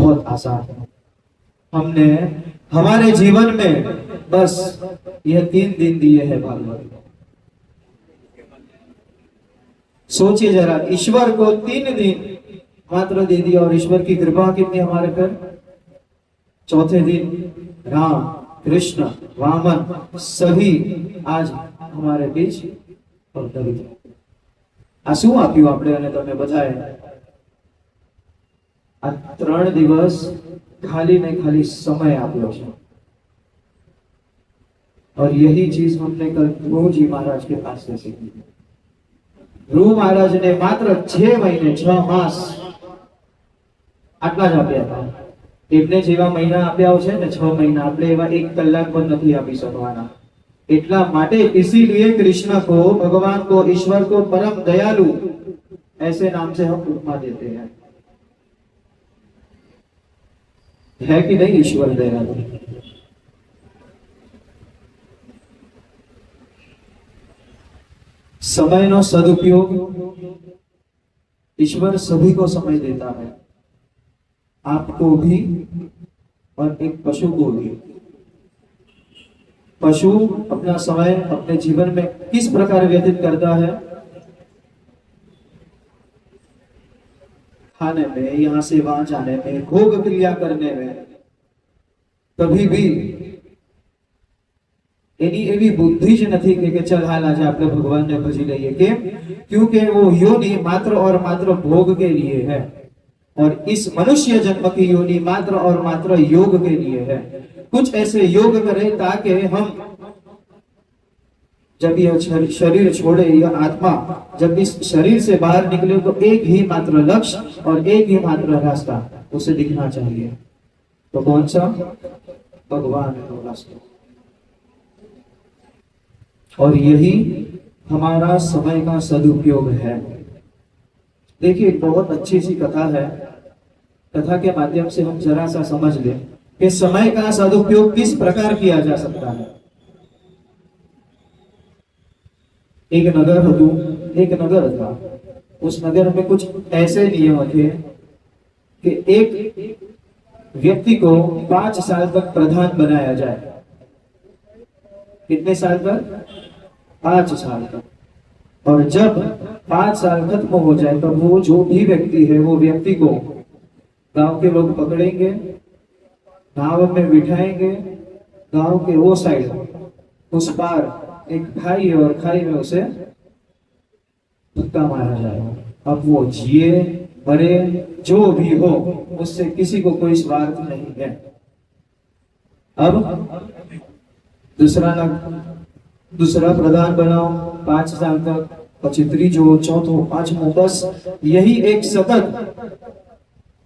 बहुत आसान है। हमने हमारे जीवन में बस यह 3 दिन दिए हैं भागवत। सोचिए जरा, ईश्वर को 3 दिन मात्र दे दिया, और ईश्वर की कृपा कितनी हमारे पर। चौथे दिन राम, कृष्ण, वामन सभी आज हमारे बीच अवतरित है। આ શું આપ્યું આપણે અને તમે બધાએ? આ 3 દિવસ खाली ने खाली समय आप्यो છે। और यही चीज हमने कल ध्रुव जी महाराज के पास से सीखी। ध्रुव महाराज ने मात्र 6 महीने 6 मास આટલા જ આપ્યા હતા। એમને જેવા મહિના આપ્યા છે ને 6 મહિના, આપણે એવા 1 કલાક પણ નથી આપી શકવાના। એટલા માટે इसीलिए कृष्ण को, भगवान को, ईश्वर को परम दयालु ऐसे नाम से हम उपमा देते हैं। है कि नहीं ईश्वर दयालु? समय नो सदुपयोग, ईश्वर सभी को समय देता है, आपको भी और एक पशु को भी। पशु अपना समय अपने जीवन में किस प्रकार व्यतीत करता है? खाने में, यहां से वहां जाने में, भोग क्रिया करने में। कभी भी एनी एवी बुद्धि ज नहीं कि चल हाल आज આપણે ભગવાનને ભજી લઈએ। કેમ? क्योंकि वो योनि मात्र और मात्र भोग के लिए है, और इस मनुष्य जन्म की योनि मात्र और मात्र योग के लिए है। कुछ ऐसे योग करें ताकि हम जब यह शरीर छोड़े, यह आत्मा जब इस शरीर से बाहर निकले, तो एक ही मात्र लक्ष्य और एक ही मात्र रास्ता उसे दिखना चाहिए। तो कौन सा? भगवान का रास्ता। और यही हमारा समय का सदुपयोग है। देखिए, बहुत अच्छी सी कथा है। कथा के माध्यम से हम जरा सा समझ लें कि समय का सदुपयोग किस प्रकार किया जा सकता है। एक नगर था। उस नगर में कुछ ऐसे नियम थे कि एक व्यक्ति को 5 साल तक प्रधान बनाया जाए। कितने साल तक? 5 साल तक। और जब 5 साल खत्म हो जाए, तो वो जो भी व्यक्ति है, वो व्यक्ति को गांव के लोग पकड़ेंगे, नाव में बिठाएंगे, गांव के वो साइड उस पार एक खाई है, और खाई में उसे धक्का मारा जाएगा। अब वो जिए मरे जो भी हो, उससे किसी को कोई स्वार्थ नहीं है। अब दूसरा प्रधान बनाओ 5 साल तक, પછી ત્રીજો, ચોથો, પાંચમો, बस यही एक सतत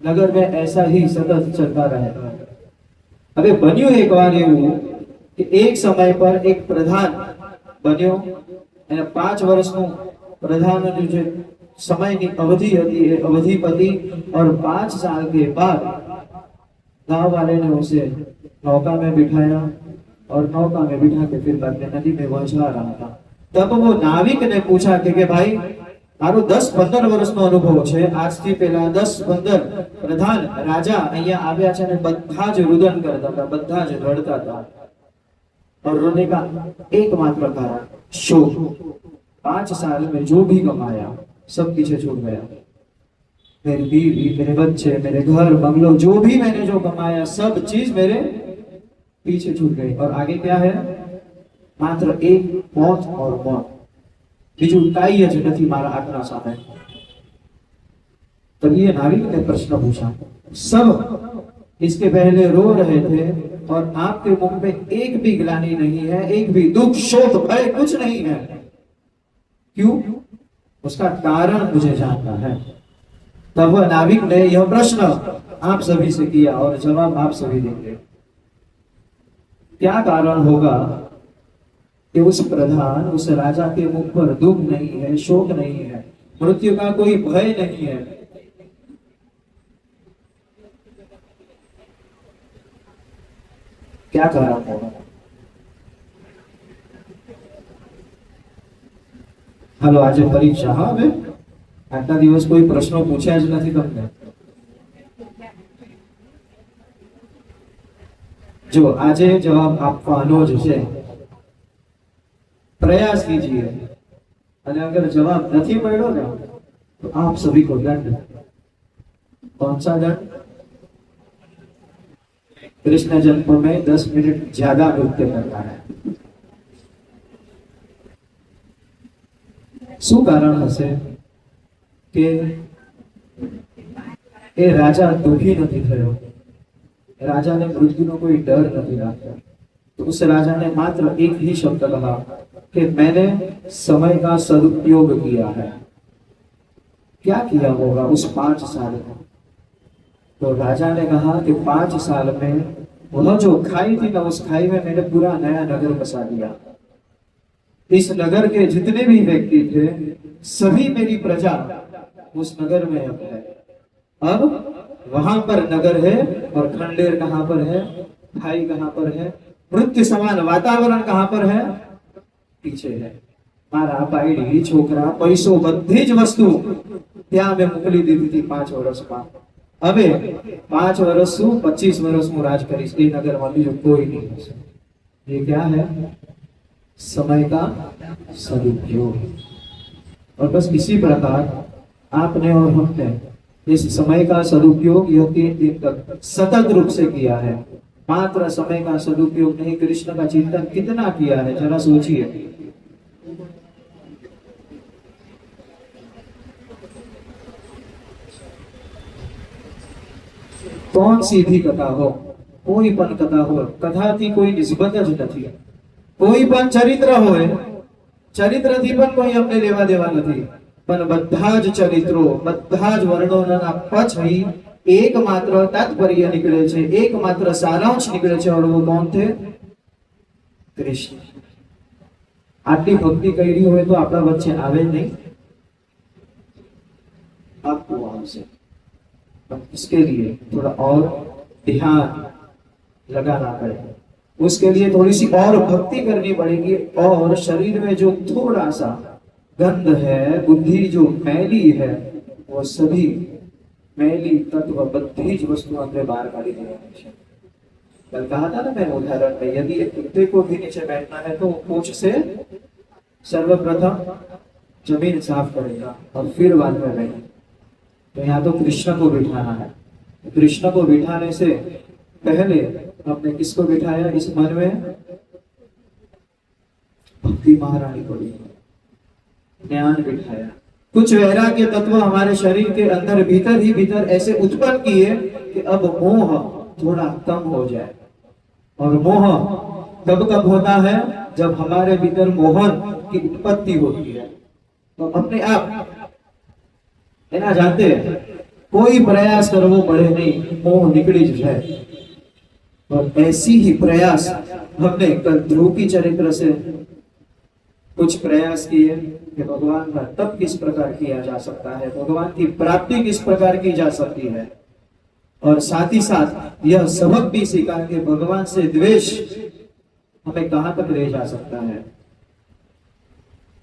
नगर में ऐसा ही सतत चलता रहेगा। अबे बन्यो एक बार एवं कि एक समय पर एक प्रधान बन्यो, 5 वर्षનું प्रधान जो समय की अवधि હતી એ अवधि पती, और 5 साल के बाद गांव वाले ने उसे नौका में बिठाया, और नौका में बिठा के फिर बाद में नदी में वहा रहा था। तब वो नाविक ने पूछा कि भाई, मारो 10-15 वर्षનો અનુભવ છે, આજથી પહેલા 10-15 પ્રધાન રાજા અહીંયા આવ્યા છે અને બધા જ રુદન કરતા હતા, બધા જ રડતા હતા। और रोने का एकमात्र कारण शोक। 5 साल में जो भी कमाया सब पीछे छूट गया। मेरी बीवी, मेरे बच्चे, मेरे घर बंगलो, जो भी मैंने जो कमाया सब चीज मेरे पीछे छूट गई। और आगे क्या है? मात्र एक मौत और मौत, बीजू काई ज नहीं मारा आत्मा सामे। तब ये नाविक ने प्रश्न पूछा। सब इसके पहले रो रहे थे, और आपके मुख में एक भी ग्लानि नहीं है, एक भी दुख, शोक, भय कुछ नहीं है। क्यों? उसका कारण मुझे जानना है। तब वह नाविक ने यह प्रश्न आप सभी से किया, और जवाब आप सभी देंगे। क्या कारण होगा कि उस प्रधान, उस राजा के मुख पर दुख नहीं है, शोक नहीं है, मृत्यु का कोई भय नहीं है? क्या कारण होगा? હાલો, આજે પરીક્ષા। હા, હવે આટલા દિવસ કોઈ પ્રશ્નો પૂછ્યા જ નથી તમને। જો આજે જવાબ આપવાનો જ છે, प्रयास कीजिए। और अगर जवाब नहीं મળ્યો ना तो आप सभी को दंड। कौन सा दंड? कृष्ण जन्म में 10 मिनट ज्यादा नृत्य करना है। શું કારણ હશે કે એ રાજા દુઃખી નથી થયો, રાજાને મૃત્યુનો કોઈ ડર નથી લાગતો। तो उस राजा ने मात्र एक ही शब्द कहा कि मैंने समय का सदुपयोग किया है। क्या किया होगा उस 5 साल में? तो राजा ने कहा कि 5 साल में वह जो खाई थी ना, उस खाई में मैंने पूरा नया नगर बसा दिया। इस नगर के जितने भी व्यक्ति थे सभी मेरी प्रजा उस नगर में अब है। अब वहां पर नगर है और खंडेर कहां पर है, खाई कहां पर है, मृत्यु समान वातावरण कहां पर है? पीछे है। मारा पायड़ी छोकरा पैसो बधी ज वस्तु ત્યાં મેં મોકલી દીધી હતી 5 વર્ષમાં। હવે 5 વર્ષ 25 વર્ષ હું રાજ કરીશ, એ નગરમાં બીજો કોઈ નહીં હશે। ये क्या है? समय का सदुपयोग। और बस इसी प्रकार आपने और हमने इस समय का सदुपयोग यह 3 दिन तक सतत रूप से किया है। मात्र समय का सदुपयोग नहीं, कृष्ण का चिंतन कितना किया है जरा सोचिए। कौन सीधी कथा हो, कोई पण कथा हो, कथा थी कोई निस्बत ज नहीं। कोई पण चरित्र होय, चरित्र थी पण कोई हमने लेवा देवा नहीं, पण बधा ज चरित्रो बधा ज वर्णनोना पछी एकमात्र तात्पर्य निकले छे, एकमात्र सारांश निकले छे। और वो कौन थे? कृष्ण। आटली भक्ति करी होय तो आपड़ा वच्चे आवे नहीं? आपको आवशे। इसके लिए थोड़ा और ध्यान लगाना पड़ेगा, उसके लिए थोड़ी सी और भक्ति करनी पड़ेगी। और शरीर में जो थोड़ा सा गंध है, बुद्धि जो मैली है, वो सभी मैली तत्व बधी ज वस्तु हमने बाहर काढ़ी देनी है। कल कहा था ना मैं उदाहरण में, यदि एक कुत्ते को भी नीचे बैठना है तो पूंछ से सर्वप्रथम जमीन साफ करेगा और फिर बाद में बैठेगा। तो यहाँ तो कृष्ण को बिठाना है। कृष्ण को बिठाने से पहले हमने किसको बिठाया इस मन में? भक्ति महारानी को बिठाया, ज्ञान बिठाया। कुछ वैराग्य तत्व हमारे शरीर के अंदर भीतर ही भीतर ऐसे उत्पन्न किए कि अब मोह थोड़ा कम हो जाए। और मोह कब कब होता है? जब हमारे भीतर मोहन की उत्पत्ति होती है। तो अपने आप एना जानते कोई प्रयास करवो पड़े नहीं, मोह निकली जाए। और ऐसी ही प्रयास हमने कल ध्रुव की चरित्र से कुछ प्रयास किए कि भगवान का तप किस प्रकार किया जा सकता है, भगवान की प्राप्ति किस प्रकार की जा सकती है। और साथ ही साथ यह सबक भी सीखा कि भगवान से द्वेष हमें कहां तक ले जा सकता है।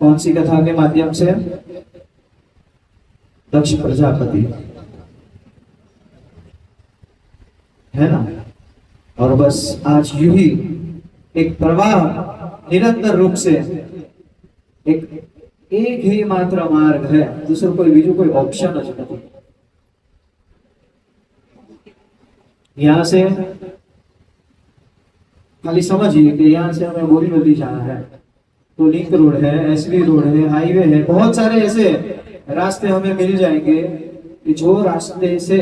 कौन सी कथा के माध्यम से? दक्ष प्रजापति, है ना। और बस आज यूं ही एक प्रवाह निरंतर रूप से एक ही मात्र मार्ग है, दूसरा कोई बीजू कोई ऑप्शन नहीं। यहां से खाली समझिए कि यहां से हमें बोरीवली जाना है तो लिंक रोड है, एसवी रोड है, हाईवे है, बहुत सारे ऐसे रास्ते हमें मिल जाएंगे कि जो रास्ते से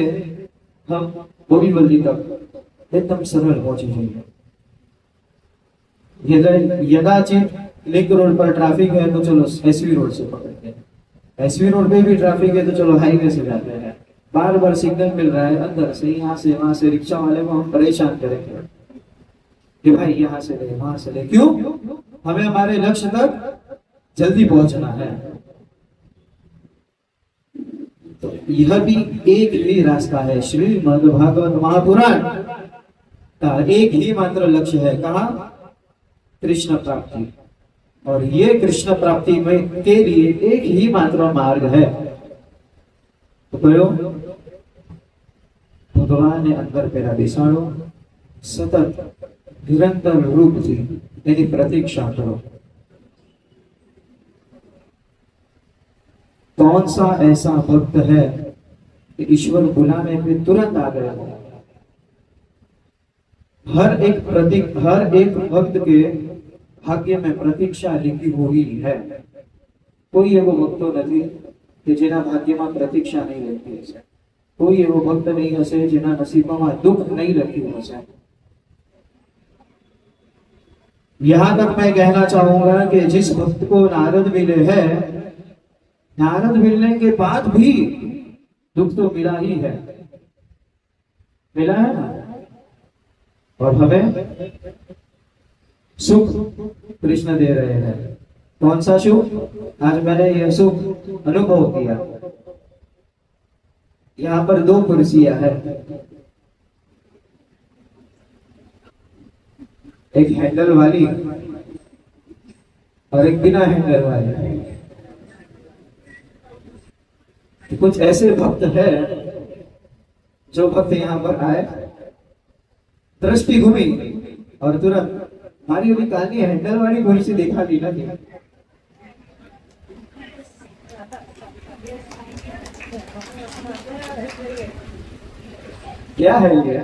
हम बोरीवली तक एकदम सरल पहुंचे जाएंगे। यदाचित लिंक रोड पर ट्रैफिक है तो चलो एसवी रोड से पकड़ते हैं, एसवी रोड पे भी ट्रैफिक है तो चलो हाईवे से जाते हैं। बार बार सिग्नल मिल रहा है अंदर से, यहाँ से वहां से, रिक्शा वाले को हम परेशान करेंगे कि भाई यहाँ से ले वहां से ले। क्यों? हमें हमारे लक्ष्य तक जल्दी पहुंचना है। तो यह भी एक ही रास्ता है। श्रीमद् भागवत महापुराण का एक ही मात्र लक्ष्य है, कहा? कृष्ण प्राप्ति। और ये कृष्ण प्राप्ति में के लिए एक ही मात्र मार्ग है। तो कहो भगवान ने अंदर पेरा बेसाड़ो, सतत निरंतर रूपથી તેની પ્રતીક્ષા કરો। कौन सा ऐसा भक्त है कि ईश्वर बुलाने पे तुरंत आ गया? हर एक भक्त के भाग्य में प्रतीक्षा लिखी हुई है। कोई एवो भक्तो नहीं कि जेना भाग्यમાં प्रतीक्षा नहीं लखी हशे। कोई एवो भक्त नहीं हशे जेना नसीबમાં दुख नहीं लख्યું हशे। यहां तक मैं कहना चाहूंगा कि जिस भक्त को नारद मिले हैं, नारद मिलने के बाद भी दुख तो मिला ही है, मिला है ना। और हमें सुख कृष्ण दे रहे हैं। कौन सा सुख? आज मैंने यह सुख अनुभव किया। यहाँ पर दो कुर्सियां हैं, एक हैंडल वाली और एक बिना हैंडल वाली। कुछ ऐसे भक्त हैं जो भक्त यहाँ पर आए, दृष्टि घूमी और तुरंत मारी अभी काली हैंडल वाली कुर्सी देखा दी ना। क्या है ये?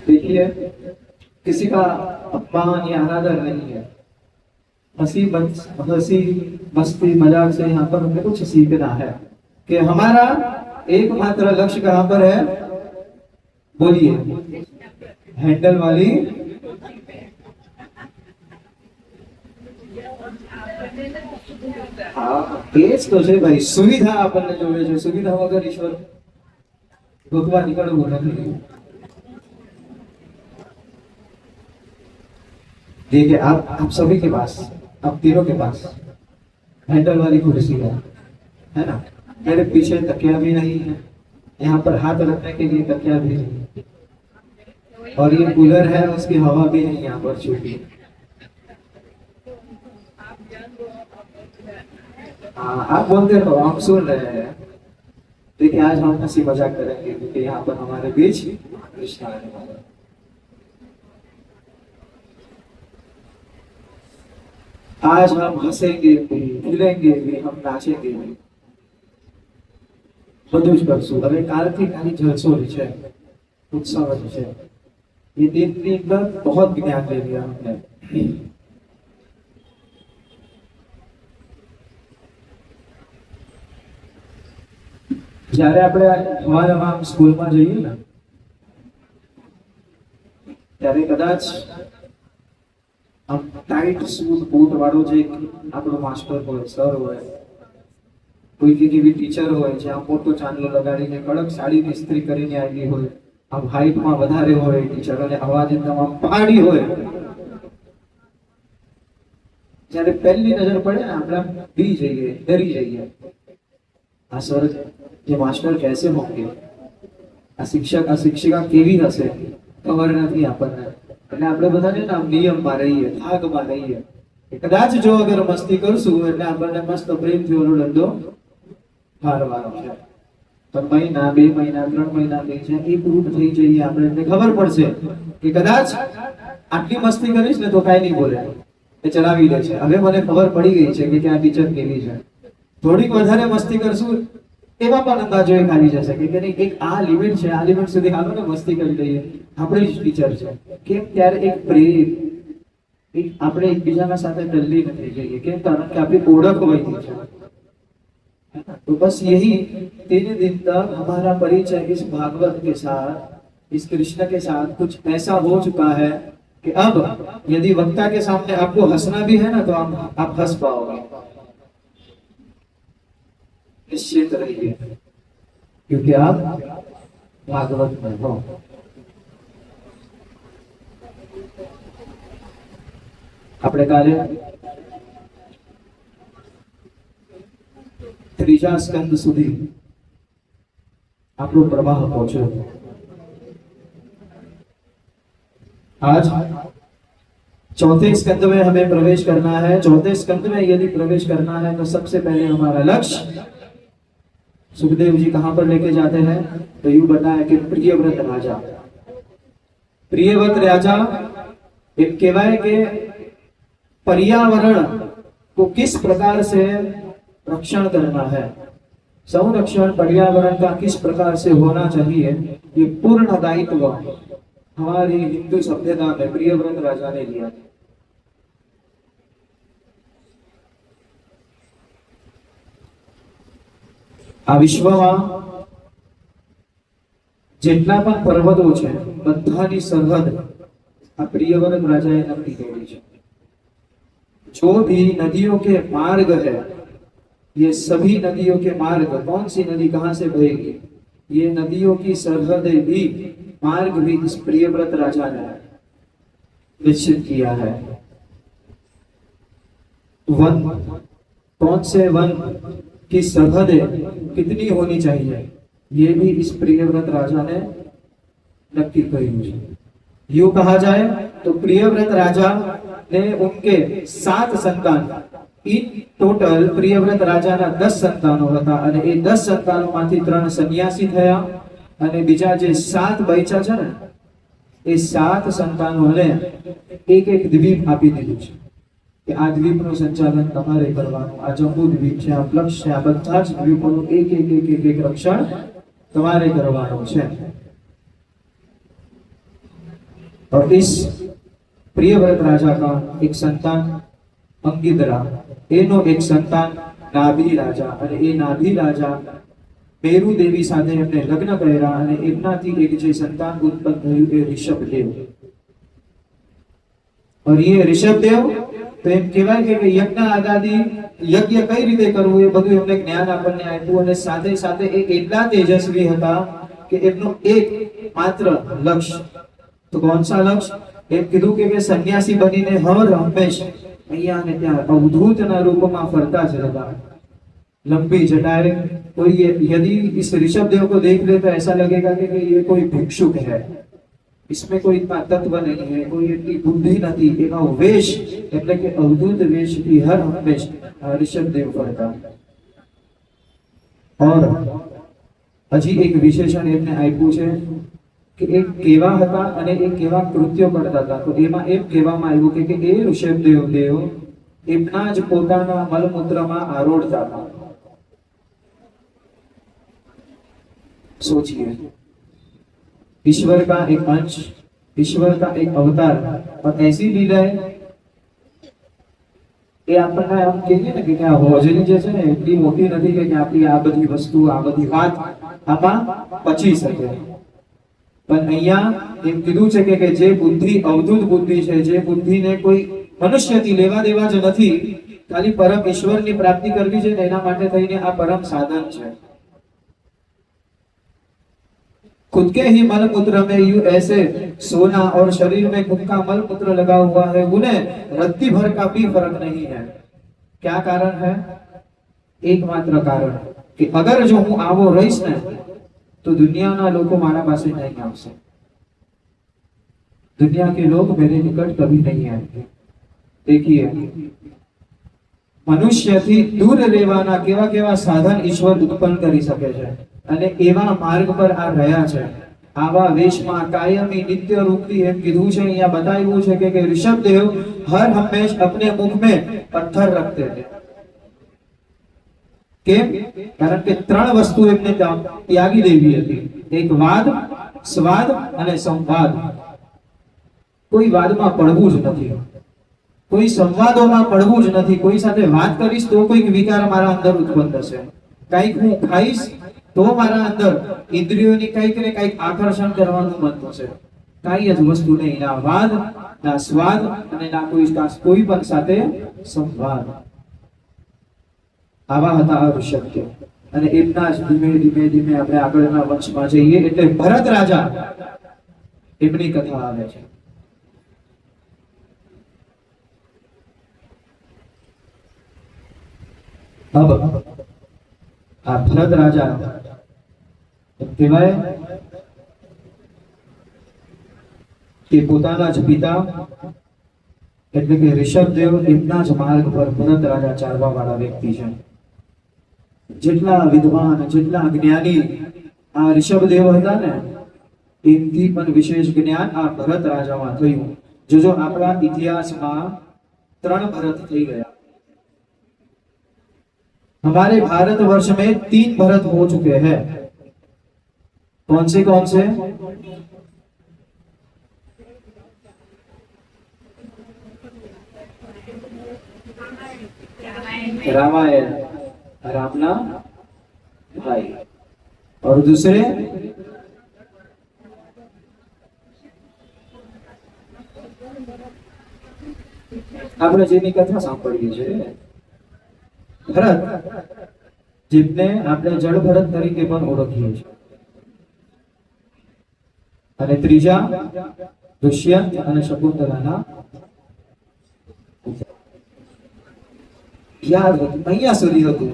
देखिए, किसी का अपमान या अनादर नहीं है। हंसी मस्ती मजाक से यहाँ पर हमें कुछ सीखना है कि हमारा एकमात्र लक्ष्य कहाँ पर है? बोलिए, हैंडल वाली केस तो છે ભાઈ। સુવિધા આપણને જોવે છે, સુવિધા વગર ઈશ્વર ગોતવા નીકળવું નથી। देखिए, आप सभी के पास, आप तीनों के पास हैंडल वाली कुर्सी है ना। मेरे पीछे तकिया भी नहीं है, यहाँ पर हाथ रखने के लिए तकिया भी नहीं, और ये कूलर है उसकी हवा भी नहीं यहाँ पर छूटी। आप बोलते रहो, हम सुन रहे हैं। देखिए, आज हम हंसी मजाक करेंगे क्योंकि यहाँ पर हमारे बीच कृष्ण आने वाला है। आज हम हंसेंगे भी, खिलेंगे भी, हम नाचेंगे भी, બધું જ કરશું। હવે કાલથી ખાલી જલસો જ છે, उत्सव જ છે। ये दिन की अंदर बहुत ज्ञान ले लिया हमने। જ્યારે આપણે સવારમાં સ્કૂલમાં જઈએ ને, ત્યારે કદાચ આમ ટાઈટ શૂઝ બૂટ વાળો જે આપણો માસ્ટર હોય, સર હોય, કોઈ એવી ટીચર હોય જે આમ મોટો ચાંદલો લગાડીને કડક સાડી ઇસ્ત્રી કરીને આવી હોય, આમ હાઈટમાં વધારે હોય ટીચર અને અવાજ એકદમ આમ પહાડી હોય, જ્યારે પહેલી નજર પડે ને આપણે બી જઈએ, ડરી જઈએ। આ સર જે માસ્ટર कैसे होंगे, આ શિક્ષક આ શિક્ષિકા કેવી હશે, ખબર નથી આપણને। એટલે આપણે બધાને ને આમ નિયમમાં રહીએ, ભાગમાં રહીએ। કદાચ જો અગર મસ્તી કરશું એટલે આપણને મસ્ત પ્રેમથી ઓલો ધંધો હારવાનો છે। પણ મહિના, 2 મહિના, 3 મહિના થઈ જાય, એક રૂટ થઈ જઈએ, આપણે ખબર પડશે કે કદાચ આટલી મસ્તી કરીશ ને તો કાંઈ નહીં બોલે, એ ચલાવી લે છે। હવે મને ખબર પડી ગઈ છે કે આ ટીચર કેવી છે। થોડીક વધારે મસ્તી કરશું એવા પણ અંદાજો એક આવી જશે કે નહીં, એક આ લિમિટ છે, આ લિમિટ સુધી હાલો ને મસ્તી કરી લઈએ, આપણી જ ટીચર છે। કેમ? ત્યારે એક પ્રેમ, એક આપણે એકબીજાના સાથે તલ્લીન થઈ જઈએ। કેમ? કારણ કે આપણી ઓળખ વધી છે। तो बस यही 3 दिन तक हमारा परिचय इस भागवत के साथ, इस कृष्ण के साथ कुछ ऐसा हो चुका है कि अब यदि वक्ता के सामने आपको हंसना भी है ना तो आप हंस पाओगे। निश्चित रहिए क्योंकि आप भागवत में हो। આપણે કાલે ત્રીજા સ્કંદ સુધી આપણો પ્રવાહ પહોંચ્યો। आज चौथे स्कंद में हमें प्रवेश करना है। चौथे स्कंद में यदि प्रवेश करना है तो सबसे पहले हमारा लक्ष्य सुखदेव जी कहां पर लेके जाते हैं? तो यूं बताया कि प्रियव्रत राजा, प्रियव्रत राजा एक कहवाय के पर्यावरण को किस प्रकार से रक्षण करना है, संरक्षण पर्यावरण का किस प्रकार से होना चाहिए, ये पूर्ण दायित्व हमारी हिंदू सभ्यता में प्रियव्रत राजा ने लिया। आ विश्वમાં જેટલા પણ પર્વતો છે બધાની સરહદ આ પ્રિયવ્રત રાજાએ નક્કી કરી છે। जो भी नदियों के मार्ग है, ये सभी नदियों के मार्ग, कौन सी नदी कहां से बहेगी, ये नदियों की सरहदें भी, मार्ग भी इस प्रियव्रत राजा ने निश्चित किया है। वन, कौन से वन की सरहदें कितनी होनी चाहिए, ये भी इस प्रियव्रत राजा ने नक्की करी है। यूं कहा जाए तो प्रियव्रत राजा ने उनके 7 संतान, इन टोटल प्रियव्रत राजाना 10 संतानो હતા અને એ 10 સંતાનોમાંથી 3 સન્યાસી થયા અને બીજા જે 7 બચ્યા છે ને એ 7 સંતાનોને એક એક દ્વીપ આપી દીધું છે કે આ દ્વીપનું સંચાલન તમારે કરવાનું, આ જંબુ દ્વીપ છે, આ પ્લક્ષ છે, આ બધા જ દ્વીપોનું એક એક એક એક એક રક્ષણ તમારે કરવાનું છે। और इस प्रियव्रत राजा का एक संतान अंगिदरा, एनो एक संतान नाभि राजा અને એ નાભि રાજા મેરુ દેવી સાથે એમને લગ્ન કર્યા અને એમનાથી એક જે સંતાન ઉત્પન્ન થયું એ ऋषभदेव। और ये ऋषभदेव તો એમ કહેવાય કે યજ્ઞ આગાદી યજ્ઞ કઈ રીતે કરવું એ બધું એમને જ્ઞાન આપણને આપ્યું અને સાથે સાથે એ એટલા તેજસ્વી હતા કે એમનો એક માત્ર લક્ષ્ય, તો कौन सा लक्ष्य, એમ કીધું કે સન્યાસી બનીને હર હંમેશ અહીંયા ને ત્યાં અવધૂતના રૂપમાં ફરતા જ રહેતા, लंबी जटाएं। कोई यदि इस ऋषभदेव को देख ले तो ऐसा लगेगा कि ये कोई भिक्षुक है, इसमें कोई इतना तत्व नहीं है, कोई इतनी बुद्धि नहीं, एनो वेश એટલે કે અવધૂત વેશથી હર હંમેશ ऋषभदेव ફરતા। और હજી એક વિશેષણ એમને આપ્યું છે કે એક કેવા હતા અને એક કેવા કૃત્યો કરતા હતા। તો એમાં એમ કહેવામાં આવ્યું કે એ ઋષભદેવ દેવ એમના જ પોતાના મલમૂત્રમાં આરોડતા હતા। सोचिए, ईश्वर का एक अंश, ईश्वर का एक अवतार, और ऐसी लीलाएं એ આપણને આમ કહીએ ને કે આ હોજરી જે છે ને એટલી મોટી નથી કે આપણી આ બધી વસ્તુ આ બધી વાત આમાં પચી શકે। પણ અહીંયા એમ કીધું છે કે જે બુદ્ધિ અવધૂત બુદ્ધિ છે, જે બુદ્ધિને કોઈ મનુષ્યથી લેવા દેવા જ નથી, ખાલી પરમ ઈશ્વરની પ્રાપ્તિ કરવી છે ને એના માટે થઈને આ પરમ સાધન છે। खुद के ही मलमूत्र में यूं ऐसे सोना और शरीर में खुद का मलमूत्र लगा हुआ है, उन्हें रत्ती भर का भी फर्क नहीं है। क्या कारण है? एकमात्र कारण कि अगर जो हूं आवो रहीश ने तो दुनियाना लोग मारा पासे नहीं आवशे, दुनिया के लोग मेरे निकट कभी नहीं आएंगे। देखिए, मनुष्यથી दूर રહેવાના કેવા કેવા સાધન ઈશ્વર ઉત્પન્ન કરી શકે છે અને એવા માર્ગ પર આ રહ્યા છે। આવા વેશમાં કાયમી નિત્ય રૂપથી એમ કીધું છે, અહીંયા બતાવ્યું છે કે ऋषभदेव हर हमेश अपने मुख में पत्थर रखते थे। કેમ? કારણ કે 3 વસ્તુ એમને ત્યાગી દેવી હતી, એક વાદ, સ્વાદ અને સંવાદ। કોઈ વાદમાં પડવું જ નથી, કોઈ સંવાદોમાં પડવું જ નથી, કોઈ સાથે વાત કરીશ તો કોઈક વિકાર મારા અંદર ઉત્પન્ન થશે, કંઈક હું ખાઈશ તો મારા અંદર ઇન્દ્રિયોની કંઈક ને કંઈક આકર્ષણ કરવાનું મન થશે। કાંઈ જ વસ્તુ નહીં, ના વાદ, ના સ્વાદ અને ના કોઈ પણ સાથે સંવાદ। આવા હતા આ ઋષભદેવ અને એમના જ ધીમે ધીમે ધીમે આપણે આગળના વંશમાં જઈએ એટલે ભરત રાજા એમની કથા આવે છે। अब આ ભરત રાજા કહેવાય કે પોતાના જ પિતા એટલે કે ऋषभदेव એમના જ માર્ગ પર ભરત રાજા ચાલવા વાળા વ્યક્તિ છે। જેટલા વિદ્વાન જેટલા જ્ઞાની આ ઋષભદેવ હતા ને એમથી પણ વિશેષ જ્ઞાન આ ભરત રાજામાં થયું। जो આપણા ઇતિહાસમાં 3 भरत થઈ ગયા। हमारे भारतवर्ष में 3 भरत हो चुके हैं। कौन से रामायण रामना भाई और दूसरे આપણે જેની કથા સાંભળીએ છીએ ભરત, જેમને આપણે જળ ભરત તરીકે પણ ઓળખીએ છીએ, અને ત્રીજા દુષ્યંત અને શકુંતલાના याद અહીંયા સુધી હતું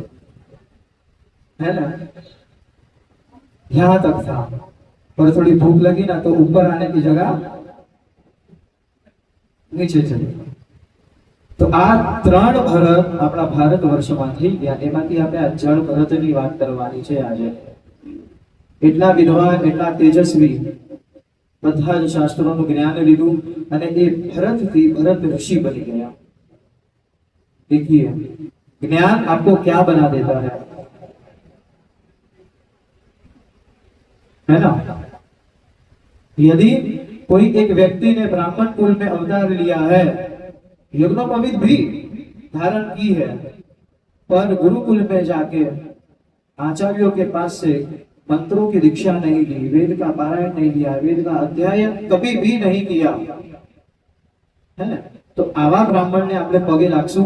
है ना, यहाँ तक था। पर थोड़ी भूख लगी ना तो ऊपर आने की जगह नीचे चली। तो आ 3 भरत આપણા ભારત વર્ષમાં થઈ ગયા। એમાંથી આપણે આ જળ ભરતની વાત કરવાની છે આજે। એટલા વિદ્વાન એટલા તેજસ્વી બધા જ શાસ્ત્રોનું જ્ઞાન લીધું અને એ ભરતથી ભરત ઋષિ બની ગયા। देखिए ज्ञान आपको क्या बना देता है ना। यदि कोई एक व्यक्ति ने ब्राह्मण कुल में अवतार लिया है, यज्ञोपवीत भी धारण की है, पर गुरुकुल में जाके आचार्यों के पास से मंत्रों की दीक्षा नहीं ली, वेद का पारायण नहीं किया, वेद का अध्ययन कभी भी नहीं किया है ना, तो आवा ब्राह्मण ने अपने पगे लागशु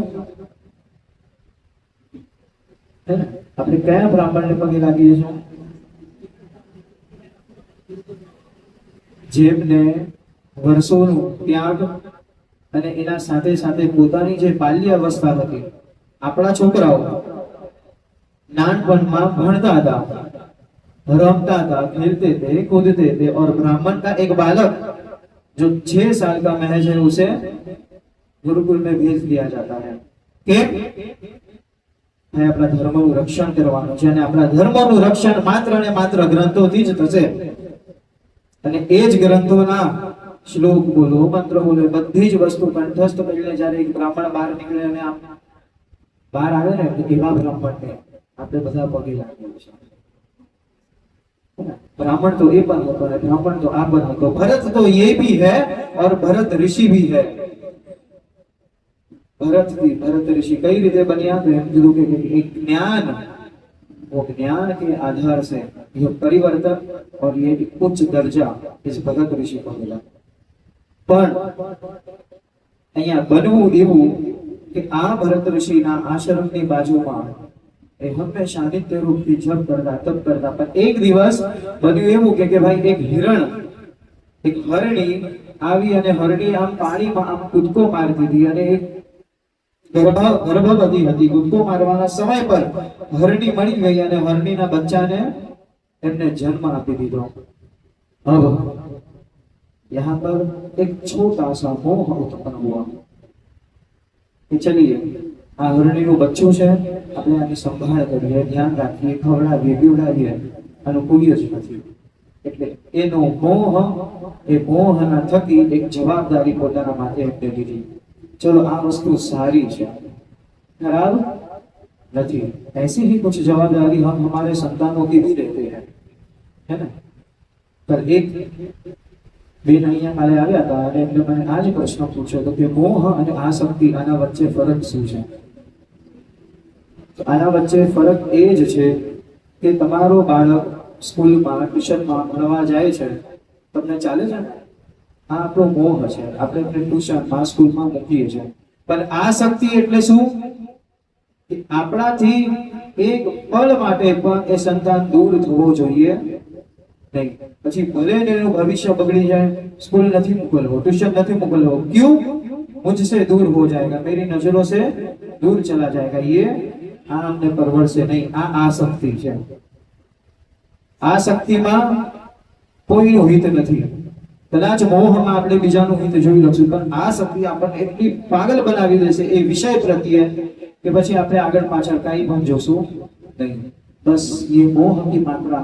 है ना। अपने कया ब्राह्मण ने पगे लागी छे? જેમને વર્ષોનું ત્યાગ અને એના સાથે સાથે પોતાની જે બાલ્ય અવસ્થા હતી, આપણા છોકરાઓ નાનપણમાં ભણતા હતા, रमता था, खेलते थे, कूदते थे, और ब्राह्मण का एक बालक जो 6 साल का महज है उसे गुरुकुल में भेज दिया जाता है કે આપણા ધર્મનું રક્ષણ કરવાનું છે અને આપણા ધર્મનું રક્ષણ માત્ર ને માત્ર ગ્રંથોથી જ થશે। અને એ જ ગ્રંથોના શ્લોક બોલો, મંત્ર બોલો, બધી જ વસ્તુ કંઠસ્થ કરીને જ્યારે એક બ્રાહ્મણ બહાર નીકળે અને આમ બહાર આવે ને તો એવા બ્રાહ્મણને આપણે બધા પગે લાગીએ છીએ। ब्राह्मण तो ये पर होता है, ब्राह्मण तो आप पर होता। भरत तो ये भी है और भरत ऋषि भी है। भरत ऋषि कई रीते बनिया तो हम जो के एक ज्ञान, वो ज्ञान के आधार से ये परिवर्तन और ये उच्च दर्जा इस भरत ऋषि को मिला। पर અહીંયા બનવું એવું કે આ ભરત ઋષિના આશ્રમની બાજુમાં એ હંમેશા નિત્ય રૂપથી જપ કરતા, તપ કરતા। પણ એક દિવસ બન્યું એવું કે ભાઈ એક હિરણ, એક હરણી આવી અને હરણી આમ પાણીમાં આમ કૂદકો મારતી હતી અને એક ગર્ભવતી હતી। કૂદકો મારવાના સમય પર હરણી મળી ગઈ અને હરણીના બચ્ચાને એમને જન્મ આપી દીધો। अब यहाँ पर एक छोटा सा मोह उत्पन्न हुआ कि चलिए आ हरણીનું બચ્ચું છે, આપણે આની સંભાળ કરીએ, ધ્યાન રાખીએ, ખવડાવીએ, પીવડાવીએ, અનુકૂલ્ય જ નથી। એટલે એનો મોહ, એ મોહના થકી એક જવાબદારી પોતાના માથે એમને લીધી। चलो आ वस्तु सारी है, खराब नहीं। ऐसी ही कुछ जवाबदारी हम हमारे संतानों की भी लेते हैं, है ना। पर एक બેન અહીંયા કાલે આવ્યા હતા અને એટલે મને આ જ પ્રશ્ન પૂછ્યો હતો કે મોહ અને આસક્તિ આના વચ્ચે ફરક શું છે? તો આના વચ્ચે ફરક એ જ છે કે તમારો બાળક સ્કૂલમાં, ટ્યુશનમાં ભણવા જાય છે, તમને ચાલે છે ને, આ આપણો મોહ છે, આપણે એને ટ્યુશનમાં, સ્કૂલમાં મૂકીએ છીએ। પણ આસક્તિ એટલે શું? કે આપણાથી એક પળ માટે પણ એ સંતાન દૂર થવો જોઈએ नहीं। પછી ભલે એનું ભવિષ્ય બગડી जाए, स्कूल नहीं मोकलવો, ट्यूशन नहीं मोकलવો, क्यों? मुझसे दूर हो जाएगा, मेरी नजरों से दूर चला जाएगा, ये हमने परवर से नहीं। आ आसक्ति है। आसक्ति में कोई हित नहीं। कदाच मोह में આપણે બીજાનું હિત જોઈ લઈશું, પણ આસક્તિ આપણને એટલી પાગલ બનાવી દેશે એ વિષય પ્રત્યે કે પછી આપણે આગળ પાછળ કાઈ પણ જોશું नहीं, बस ये मोह की मात्रा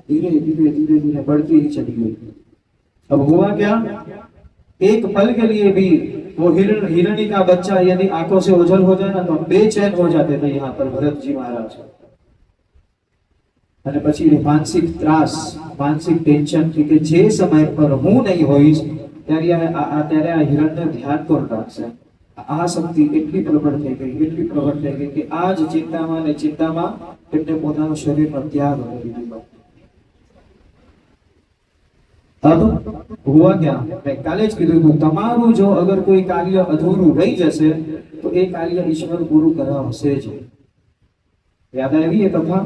धीरे धीरे धीरे धीरे बढ़ती ही चली गई। अब हुआ क्या, एक पल के लिए भी वो हिरणी का बच्चा यदि आंखों से ओझल हो जाए ना तो बेचैन हो जाते थे यहाँ पर भरत जी महाराज। અને પછી માનસિક ત્રાસ, માનસિક ટેન્શન કે જે સમય પર હું નહીં હોઈશ ત્યારે આ હિરણને ધ્યાન કોણ રાખશે। આ શક્તિ એટલી પ્રબળ થઈ ગઈ કે આ જ ચિંતામાં ને ચિંતામાં એમને પોતાનું શરીરનો ત્યાગ કરી દીધો। अब हुआ क्या, मैं काले ज कीधुं હતું તમારું જો અગર કોઈ કાર્ય અધૂરું રહી જશે તો એ કાર્ય ઈશ્વર પૂરું કરાવશે જ। યાદ આવી એ કથા?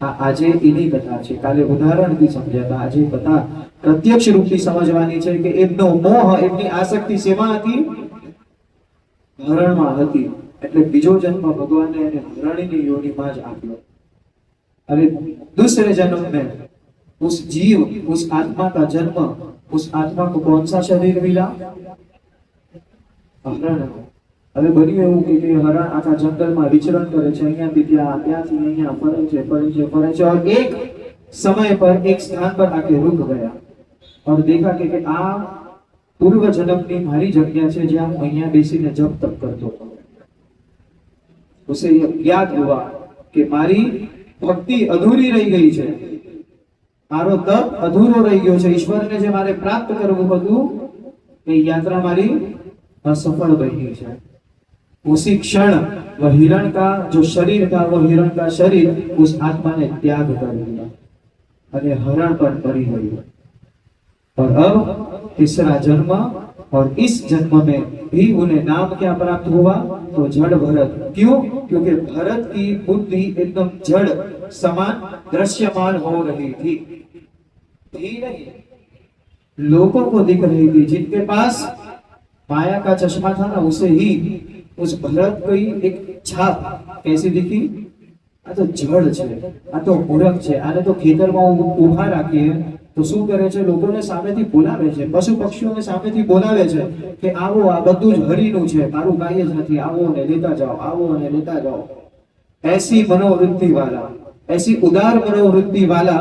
આજે એની કથા છે, કાલે ઉદાહરણથી સમજ્યા, આજે કથા પ્રત્યક્ષ રૂપથી સમજવાની છે કે એમનો મોહ, એમની આસક્તિ શેમાં હતી? હરણમાં હતી। એટલે બીજો જન્મ ભગવાને એને હરણીની યોનિમાં જ આપ્યો। अरे दूसरे जन्म में उस जीव, उस आत्मा का जन्म, उस आत्मा को कौन सा शरीर मिला? हरण। હવે બન્યું એવું કે હરણ આખા જંગલમાં વિચરણ કરે છે, અહીંયાથી ત્યાં, ત્યાંથી અહીંયા ફરે છે और एक समय पर एक स्थान पर आके रुक गया और देखा कि આ પૂર્વ જન્મની મારી જગ્યા છે જ્યાં હું અહીંયા બેસીને જપ તપ કરતો હતો। उसे याद हुआ कि મારી ભક્તિ અધૂરી રહી ગઈ છે, મારો તપ અધૂરો રહી ગયો છે, ઈશ્વરને જે મારે પ્રાપ્ત કરવું હતું એ યાત્રા મારી असफल बनी है। उसी क्षण वह हिरण का जो शरीर था, वह हिरण का शरीर उस आत्मा ने त्याग कर दिया और हरण पर पड़ी हुई। और अब तीसरा जन्म, और इस जन्म में भी उन्हें नाम क्या प्राप्त हुआ? तो जड़ भरत। क्यों? क्योंकि भरत की बुद्धि एकदम जड़ समान दृश्यमान हो रही थी नहीं, लोगों को दिख रही थी। जिनके पास माया का चश्मा था ना, उसे ही उस भरत की एक छाप कैसी दिखी? आ तो जड़ छे, आ तो मूर्ख छे, आने तो खेतરમાં ઊભા રાખીએ તો શું કરે છે? લોકોને સામેથી બોલાવે છે, પશુ પક્ષીઓને સામેથી બોલાવે છે કે આવો, આ બધું જ હરીનું છે, મારું કાંઈ જ નથી, આવો ને લેતા જાઓ, આવો ને લેતા જાઓ। ऐसी मनोवृत्ति वाला, ऐसी उदार मनोवृत्ति वाला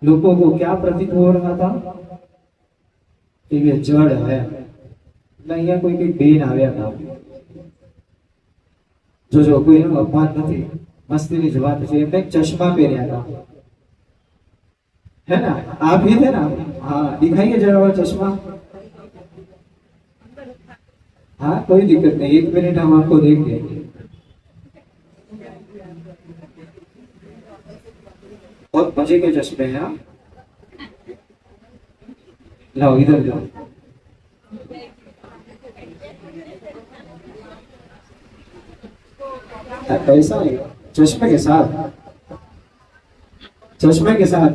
लोगों को क्या प्रतीत हो रहा था? कि ये जड़ है। અહીંયા કોઈ બેન આવ્યા હતા, જો કોઈ એનું અપમાન નથી, મસ્તીની જ વાત છે। એમને ચશ્મા પહેર્યા હતા, है ना? आप भी थे ना? हाँ, दिखाइए जरा वो चश्मा। हाँ, कोई दिक्कत नहीं, 1 मिनट हम आपको देख देंगे। बहुत मजे के चश्मे हैं। लाओ इधर जाओ। पैसा है चश्मे के साथ, चश्मे के साथ।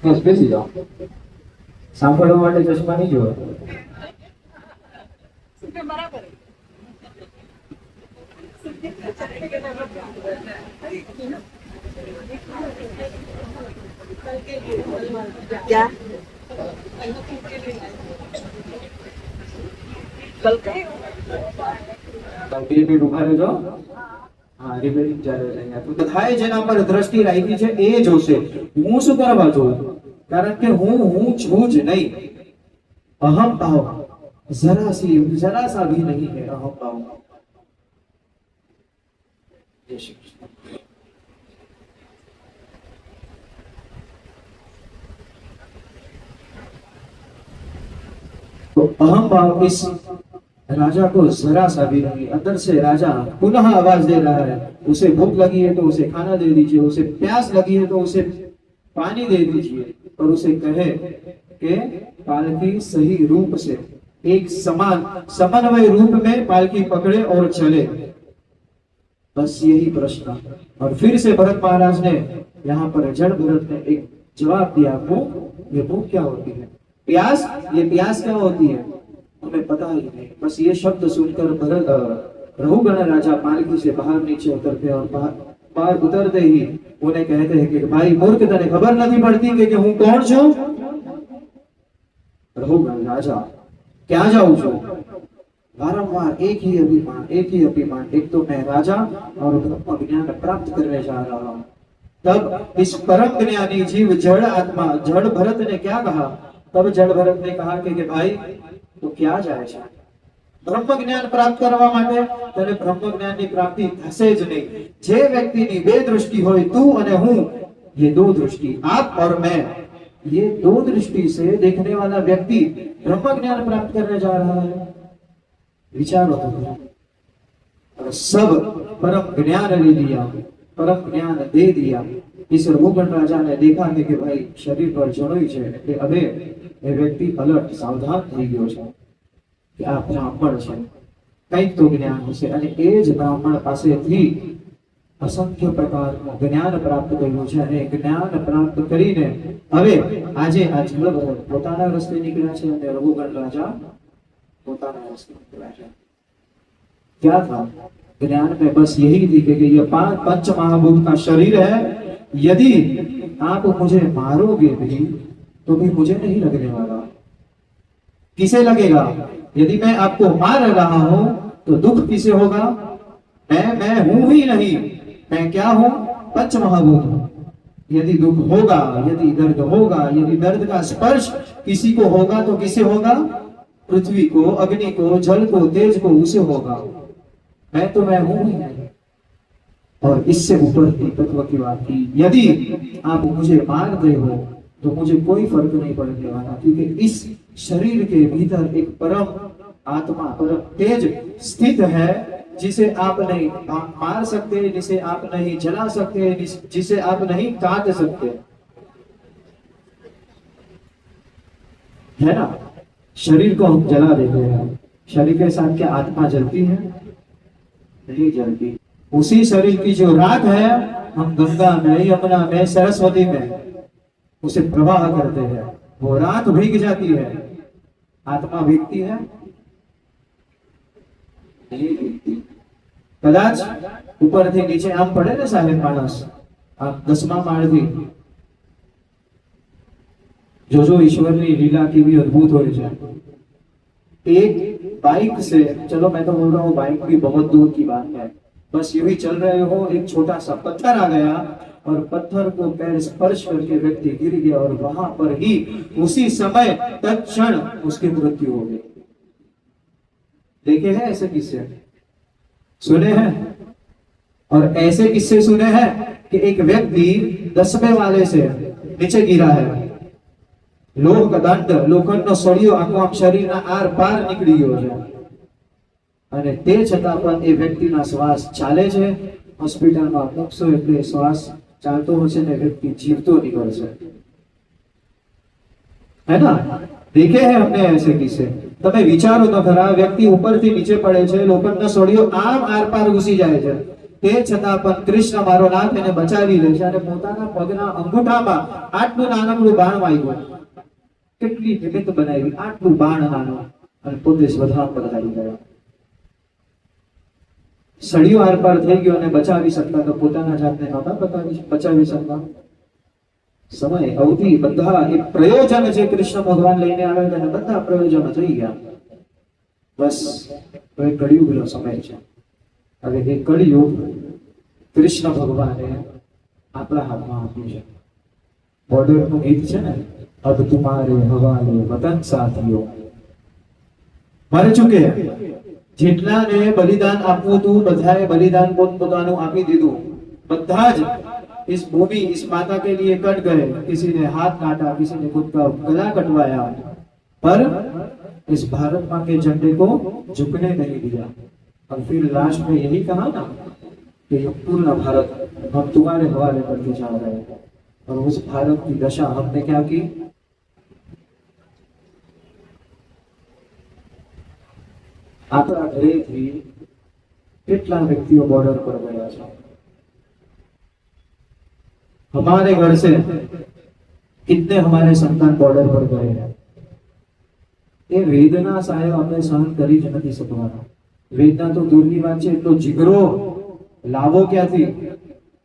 बस बेसी जाओ, સાંભળવા માટે ચશ્મા નહીં જોવે। क्या कल का બે મિનિટ ઉભા રહેજો। હા, રિપેરિંગ ચાલે છે અહીંયા। તો બધાએ જેના પર દ્રષ્ટિ રાખી છે એ જોશે, હું શું કરવા જોઉં? કારણ કે હું છું જ નહીં। અહમ ભાવ जरा सा भी नहीं है, अहम भाव। जय श्री कृष्ण। तो अहम भाव इस राजा को जरा सा भी नहीं। अंदर से राजा पुनः आवाज दे रहा है, उसे भूख लगी है तो उसे खाना दे दीजिए, उसे प्यास लगी है तो उसे पानी दे दीजिए, और उसे कहे कि पालकी सही रूप से एक समान समन्वय रूप में पालकी पकड़े और चले। बस यही प्रश्न। और फिर से भरत महाराज ने यहाँ पर जड़ भरत ने एक जवाब दिया, भूख, ये भूख क्या होती है? प्यास, ये प्यास क्या होती है? हमें पता ही नहीं। बस ये शब्द सुनकर भरत रघुगण राजा पालकी से बाहर नीचे उतरते और बाहर उतरते ही उन्हें कहते हैं कि भाई मूर्ख, तने खबर नहीं पड़ती कि हूँ कौन छू? रघुगण राजा क्या जाऊं छो, बारंबार एक ही अभिमान, एक तो मैं राजा और ब्रह्म ज्ञान प्राप्त करने जा रहा हूं। तब इस परम ज्ञानी जीव जड़ आत्मा जड़ भरत ने क्या कहा, तब जड़ भरत ने कहा कि भाई तो क्या जाए છે બ્રહ્મ જ્ઞાન પ્રાપ્ત કરવા માટે તેને બ્રહ્મ જ્ઞાનની પ્રાપ્તિ થશે જ નહીં। જે વ્યક્તિની બે દૃષ્ટિ હોય તું અને હું, ये दो दृष्टि आप और मैं, ये दो दृष्टि से देखने वाला व्यक्ति ब्रह्म ज्ञान प्राप्त करने जा रहा है। विचारो तो और सब परम ज्ञान ले लिया, परम ज्ञान दे दिया। इस रघुगण राजा ने देखा कि भाई शरीर पर जड़ोई છે એટલે હવે એ વ્યક્તિ અલર્ટ સાવધાન થઈ ગયો છે કે આ બ્રાહ્મણ છે, કંઈક તો જ્ઞાન હશે અને એ જ બ્રાહ્મણ પાસેથી असंख्य प्रकारનું જ્ઞાન પ્રાપ્ત કર્યું છે અને જ્ઞાન પ્રાપ્ત કરીને હવે આજે આ જળભરત પોતાના રસ્તે નીકળ્યા છે અને રઘુગણ રાજા પોતાના રસ્તે નીકળ્યા છે। क्या था ज्ञान में बस यही थी कि ये पंच महाभूत का शरीर है, यदि आप मुझे मारोगे भी तो भी मुझे नहीं लगने वाला। किसे लगेगा? यदि मैं आपको मार रहा हूं तो दुख किसे होगा? मैं हूं ही नहीं, मैं क्या हूं? पंच महाभूत हूं। यदि दुख होगा, यदि दर्द होगा, यदि दर्द का स्पर्श किसी को होगा तो किसे होगा? पृथ्वी को, अग्नि को, जल को, तेज को, उसे होगा। मैं हूं ही नहीं। और इससे ऊपर की तत्व की बात की, यदि आप मुझे मारते हो तो मुझे कोई फर्क नहीं पड़ने वाला, क्योंकि इस शरीर के भीतर एक परम आत्मा, परम तेज स्थित है जिसे आप नहीं मार सकते, जिसे आप नहीं जला सकते, जिसे आप नहीं काट सकते, है ना। शरीर को हम जला देते हैं, शरीर के साथ क्या आत्मा जलती है? नहीं जलती। उसी शरीर की जो राख है हम गंगा में, यमुना में, सरस्वती में उसे प्रवाह करते हैं, वो राख भीग जाती है, आत्मा भीगती है? नहीं भीगती। कदाच ऊपर थी नीचे आम पड़े ने साहेब मानस, आप 10मा माळथी जो ईश्वरनी लीला केवी अद्भुत होय छे। एक बाइक से, चलो मैं तो बोल रहा हूँ बाइक भी बहुत दूर की बात है, बस यूं ही चल रहे हो, एक छोटा सा पत्थर आ गया और पत्थर को पैर स्पर्श करके व्यक्ति गिर गया और वहां पर ही उसी समय तत्क्षण उसकी मृत्यु हो गई। देखे हैं ऐसे किस्से? सुने हैं? और ऐसे किस्से सुने हैं कि एक व्यक्ति 10वें वाले से नीचे गिरा है, लोह का दंड, लोखंडનો સળિયો આખો આમ શરીરના આર પાર નીકળી ગયો છે અને તે છતાં પણ એ વ્યક્તિના શ્વાસ ચાલે છે। હોસ્પિટલમાં મૂકશો એટલે શ્વાસ ચાલતો હશે ને વ્યક્તિ જીવતો નીકળશે, है ना। देखे हैं हमने ऐसे किस्से। તમે વિચારો તો ખરા, વ્યક્તિ ઉપરથી નીચે પડે છે, લોખંડનો સળિયો આમ આર પાર ઘૂસી જાય છે, તે છતાં પણ કૃષ્ણ મારો નાથ એને બચાવી લે છે અને પોતાના પગના અંગૂઠામાં આટલું નાનકડું બાણ વાગ્યું, કેટલી નિમિત્ત બનાવી, આટલું બાણ નાનું અને પોતે સ્વધામ પધારી ગયા। સળિયો આર પાર થઈ ગયો અને બચાવી શકતા તો પોતાના જાતને નહોતા બચાવી શકતા। સમય અવધિ બધા એક પ્રયોજન છે કૃષ્ણ ભગવાન લઈને આવે છે અને બધા પ્રયોજનો થઈ ગયા। બસ હવે કળિયુગનો સમય છે। હવે એ કળિયુગ કૃષ્ણ ભગવાને આપણા હાથમાં આપ્યું છે। બોર્ડરનું ગીત છે ને, अब तुम्हारे हवाले वतन साथियों, મરી ચૂકે જેટલાને બલિદાન આપવું હતું બધાએ બલિદાન પોતાનું આપી દીધું, બધા જ इस भूमि, इस माता के लिए कट गए, किसी ने हाथ काटा, किसी ने खुद का गला कटवाया, पर इस भारत मां के झंडे को झुकने नहीं दिया। और फिर लास्ट में यही कहा ना कि ये पूर्ण भारत हम तुम्हारे हवाले करके जा रहे हैं। और उस भारत की दशा हमने क्या की? આપણા ઘરેથી કેટલા વ્યક્તિઓ બોર્ડર પર ગયા છે। हमारे घर से कितने हमारे संतान बॉर्डर पर गए हैं। ये वेदना साहेब આપણે સહન કરી જ નથી શકવાના। વેદના તો દૂરની વાત છે, એટલો જીગરો લાવો ક્યાંથી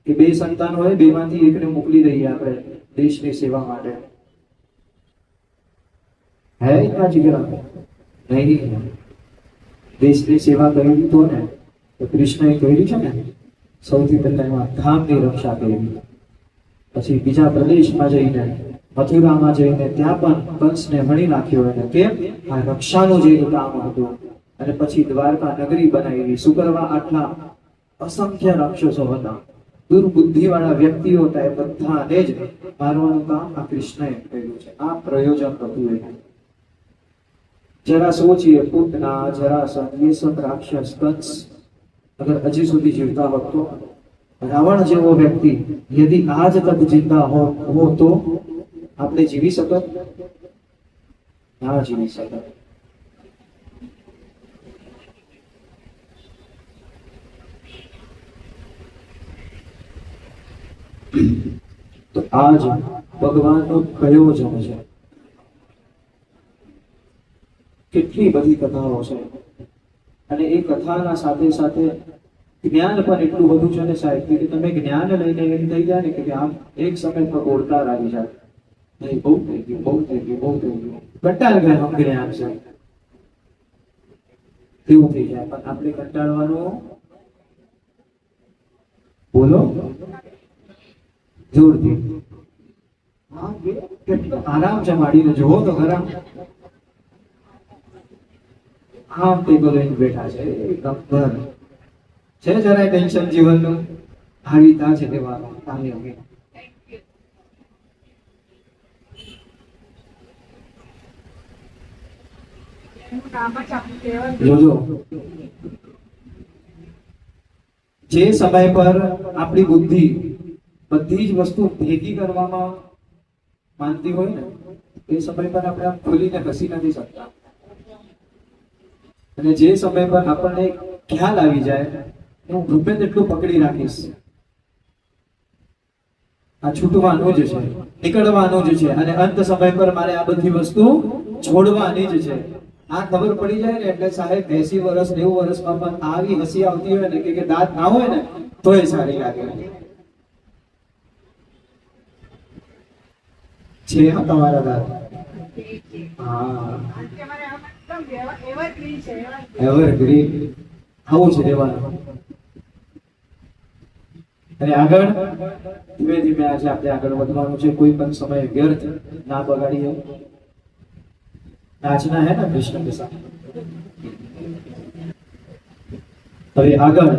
કે બે સંતાન હોય, બેમાંથી એકને મોકલી દઈએ આપણે દેશની સેવા માટે। है इतना जिगरा? नहीं है। દેશની સેવા કરી તો ને તો કૃષ્ણએ કરી છે ને, સૌથી પહેલા એમાં ધામની રક્ષા કરી, પછી બીજા પ્રદેશમાં જઈને મથુરામાં જઈને ત્યાં પણ કંસને મણી નાખ્યો, અને કેમ? આ રક્ષાનું જે કામ હતું. અને પછી દ્વારકા નગરી બનાવી. શું કરવા? આટલા અસંખ્ય રાક્ષસો હતા, દુર્બુદ્ધિ વાળા વ્યક્તિઓ હતા, એ બધાને જ મારવાનું કામ આ કૃષ્ણએ કર્યું છે. આ પ્રયોજન હતું એ. जरा सोचिए, पूतना, जरासंध, ये सब राक्षस कंस अगर अजी સુધી જીવતા હોત તો, રાવણ જેવો વ્યક્તિ यदि आज तक जिंदा हो तो આપણે જીવી શકત? ના જીવી શકત. તો આજ ભગવાનનો પ્રયોજન છે. કેટલી બધી કથાઓ છે, અને એ કથાના સાથે સાથે જ્ઞાન પણ એટલું બધું છે ને સાહેબ, કે તમે જ્ઞાન લઈને એમ થઈ જાય ને કે આમ એક સમય પર ઓળકાર આવી જાય, નહીં બહુ થઈ ગયું, બહુ થઈ ગયું, બહુ થઈ ગયું, કંટાળ ગયા હમ જ્ઞાન છે, એવું થઈ જાય. પણ આપણે કંટાળવાનું, બોલો જોરથી. હા, કેટલો આરામ છે, માડીને જોવો તો ખરા. આમ ટેબલ લઈને બેઠા છે, ગબ્બર છે, જરાય ટેન્શન જીવનનું આવી તા છે દેવાનું કાલે હવે. જોજો, જે સમય પર આપણી બુદ્ધિ બધી જ વસ્તુ ભેગી કરવામાં માનતી હોય ને, એ સમય પર આપણે આમ ખુલીને હસી નથી શકતા. અને જે સમય પર આપણને ખ્યાલ આવી જાય, હું ગમે તેટલું પકડી રાખીશ, આ છૂટવાનું જ છે, નીકળવાનું જ છે, અને અંત સમય પર મારે આ બધી વસ્તુ છોડવાની જ છે. આ ખબર પડી જાય ને એટલે સાહેબ 80 વર્ષ 90 વર્ષમાં પણ આવી હસી આવતી હોય ને કે દાંત ના હોય ને તોય સારી લાગે છે. હા, તમારા દાંત હા એવરગ્રીન આવું છે દેવાનું. અને આગળ ધીમે ધીમે આજે આપણે આગળ વધવાનું છે. કોઈ પણ સમય વ્યર્થ ના બગાડીએ. नाचना है ना कृष्ण के साथ. હવે આગળ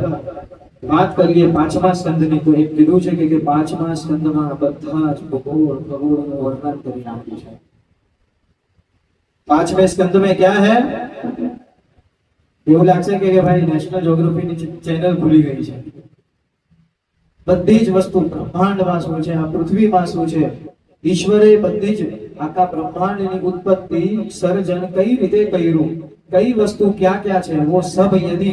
વાત કરીએ પાંચમા સ્કંદની. તો એક કીધું છે કે પાંચમા સ્કંદમાં બધા જ ભગોળનું વર્ણન કરી નાખ્યું છે. પાંચમે स्कंद में क्या है? એવું લાગશે કે ભાઈ નેશનલ જ્યોગ્રાફીની ચેનલ ભૂલી ગઈ છે. બધી જ વસ્તુ બ્રહ્માંડમાં શું છે, આ પૃથ્વીમાં શું છે, ईश्वरे बधी ज आखा ब्रह्मांड की उत्पत्ति सर्जन कई रीते कर्યું, कई वस्तु क्या क्या है, वो सब यदि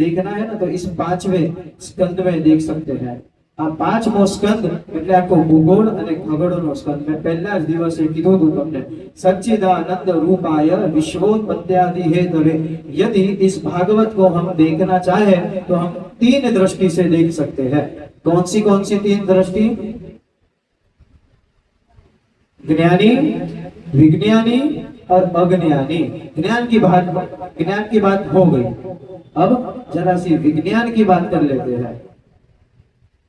देखना है ना तो इस पांचवें स्कंद में देख सकते हैं. आ पांचमो स्कंद એટલે આખો ભૂગોળ અને ખગોળનો સ્કંદ. મેં પહેલા જ દિવસે કીધું હતું તમને, सच्चिदानंद रूपाय विश्वोत्पत्त्यादि हेतवे. यदि इस भागवत को हम देखना चाहे तो हम तीन दृष्टि से देख सकते हैं. कौन सी तीन दृष्टि? ज्ञानी, विज्ञानी और अज्ञानी. ज्ञान की बात हो गई. अब जरा सी विज्ञान की बात कर लेते हैं,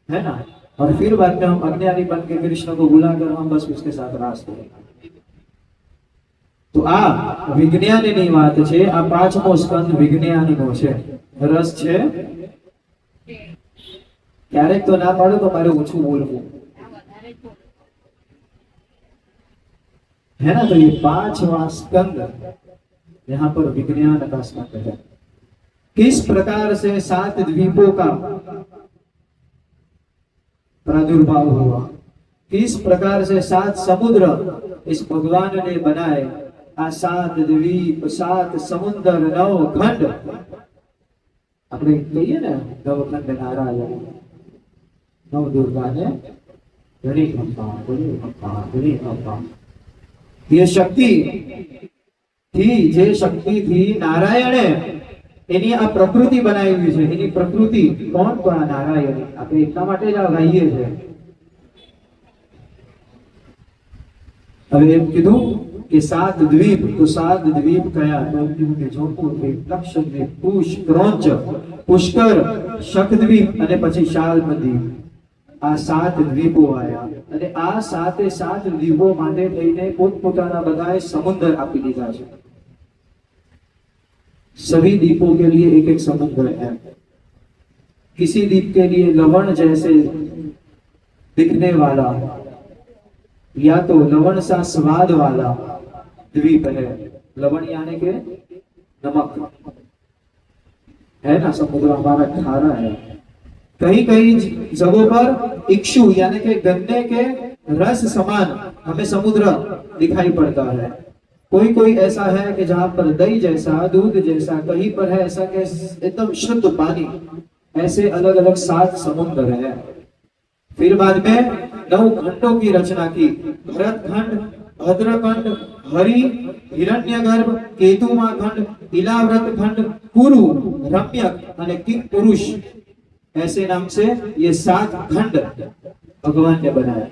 है ना. और फिर बाद में हम अज्ञानी बन के कृष्ण को बुलाकर हम बस उसके साथ रास करेंगे. तो आ विज्ञानी बात है. आ पांचमो स्कंद विज्ञानी नो छे, रस छे. क्यारेक तो ना पाडो तो मारे ओछું बोलવું, है ना. तो ये पांचवा स्कंद यहाँ पर विज्ञान का स्कंद है. किस प्रकार से 7 द्वीपों का प्रादुर्भाव हुआ, किस प्रकार से 7 समुद्र इस भगवान ने बनाए. आ 7 द्वीप, 7 समुद्र, 9 खंड. આપણે કહીએ ને નવખંડ નારાયણ, નવ દુર્ગા ને ઘણી ખંભા, ઘણી ખંભા, ઘણી ખંભા. ये शक्ति थी, जे शक्ति थी नारायणे एनी आ प्रकृति बनावी छे. एनी प्रकृति कोण? तो आ नारायण. આપણે એટલા માટે જ આ ગાઈએ છે. હવે એમ કીધું कि 7 द्वीप, तो 7 द्वीप कया तो जोधपुर द्वीप, लक्षद्वीप, कुश, क्रौंच, पुष्कर, શકદ્વીપ અને પછી શાલ્મદ્વીપ, આ 7 દ્વીપો આયા અને આ 7 દ્વીપો માટે થઈને પોતપોતાના બધાએ સમુદ્ર આપી દીધા છે। सभी द्वीपों के लिए एक एक समुद्र है। किसी द्वीप के लिए लवण जैसे दिखने वाला या तो लवण सा स्वाद वाला द्वीप है। लवण यानी के नमक है ना, समुद्र हमारा खारा है। कहीं कहीं जगहों पर इक्षु यानी के गन्ने के रस समान हमें समुद्र दिखाई पड़ता है। कोई कोई ऐसा है कि जहां पर दही जैसा, दूध जैसा, कहीं पर है ऐसा कि एकदम शुद्ध पानी। ऐसे अलग अलग 7 समुद्र है। फिर बाद में 9 खंडों की रचना की। भरत खंड, भद्रखंड, हरि, हिरण्यगर्भ, केतुमा खंड, इलाव्रत खंड, कुरु, रम्यक और किंग पुरुष, ऐसे नाम से ये 7 खंड भगवान ने बनाया।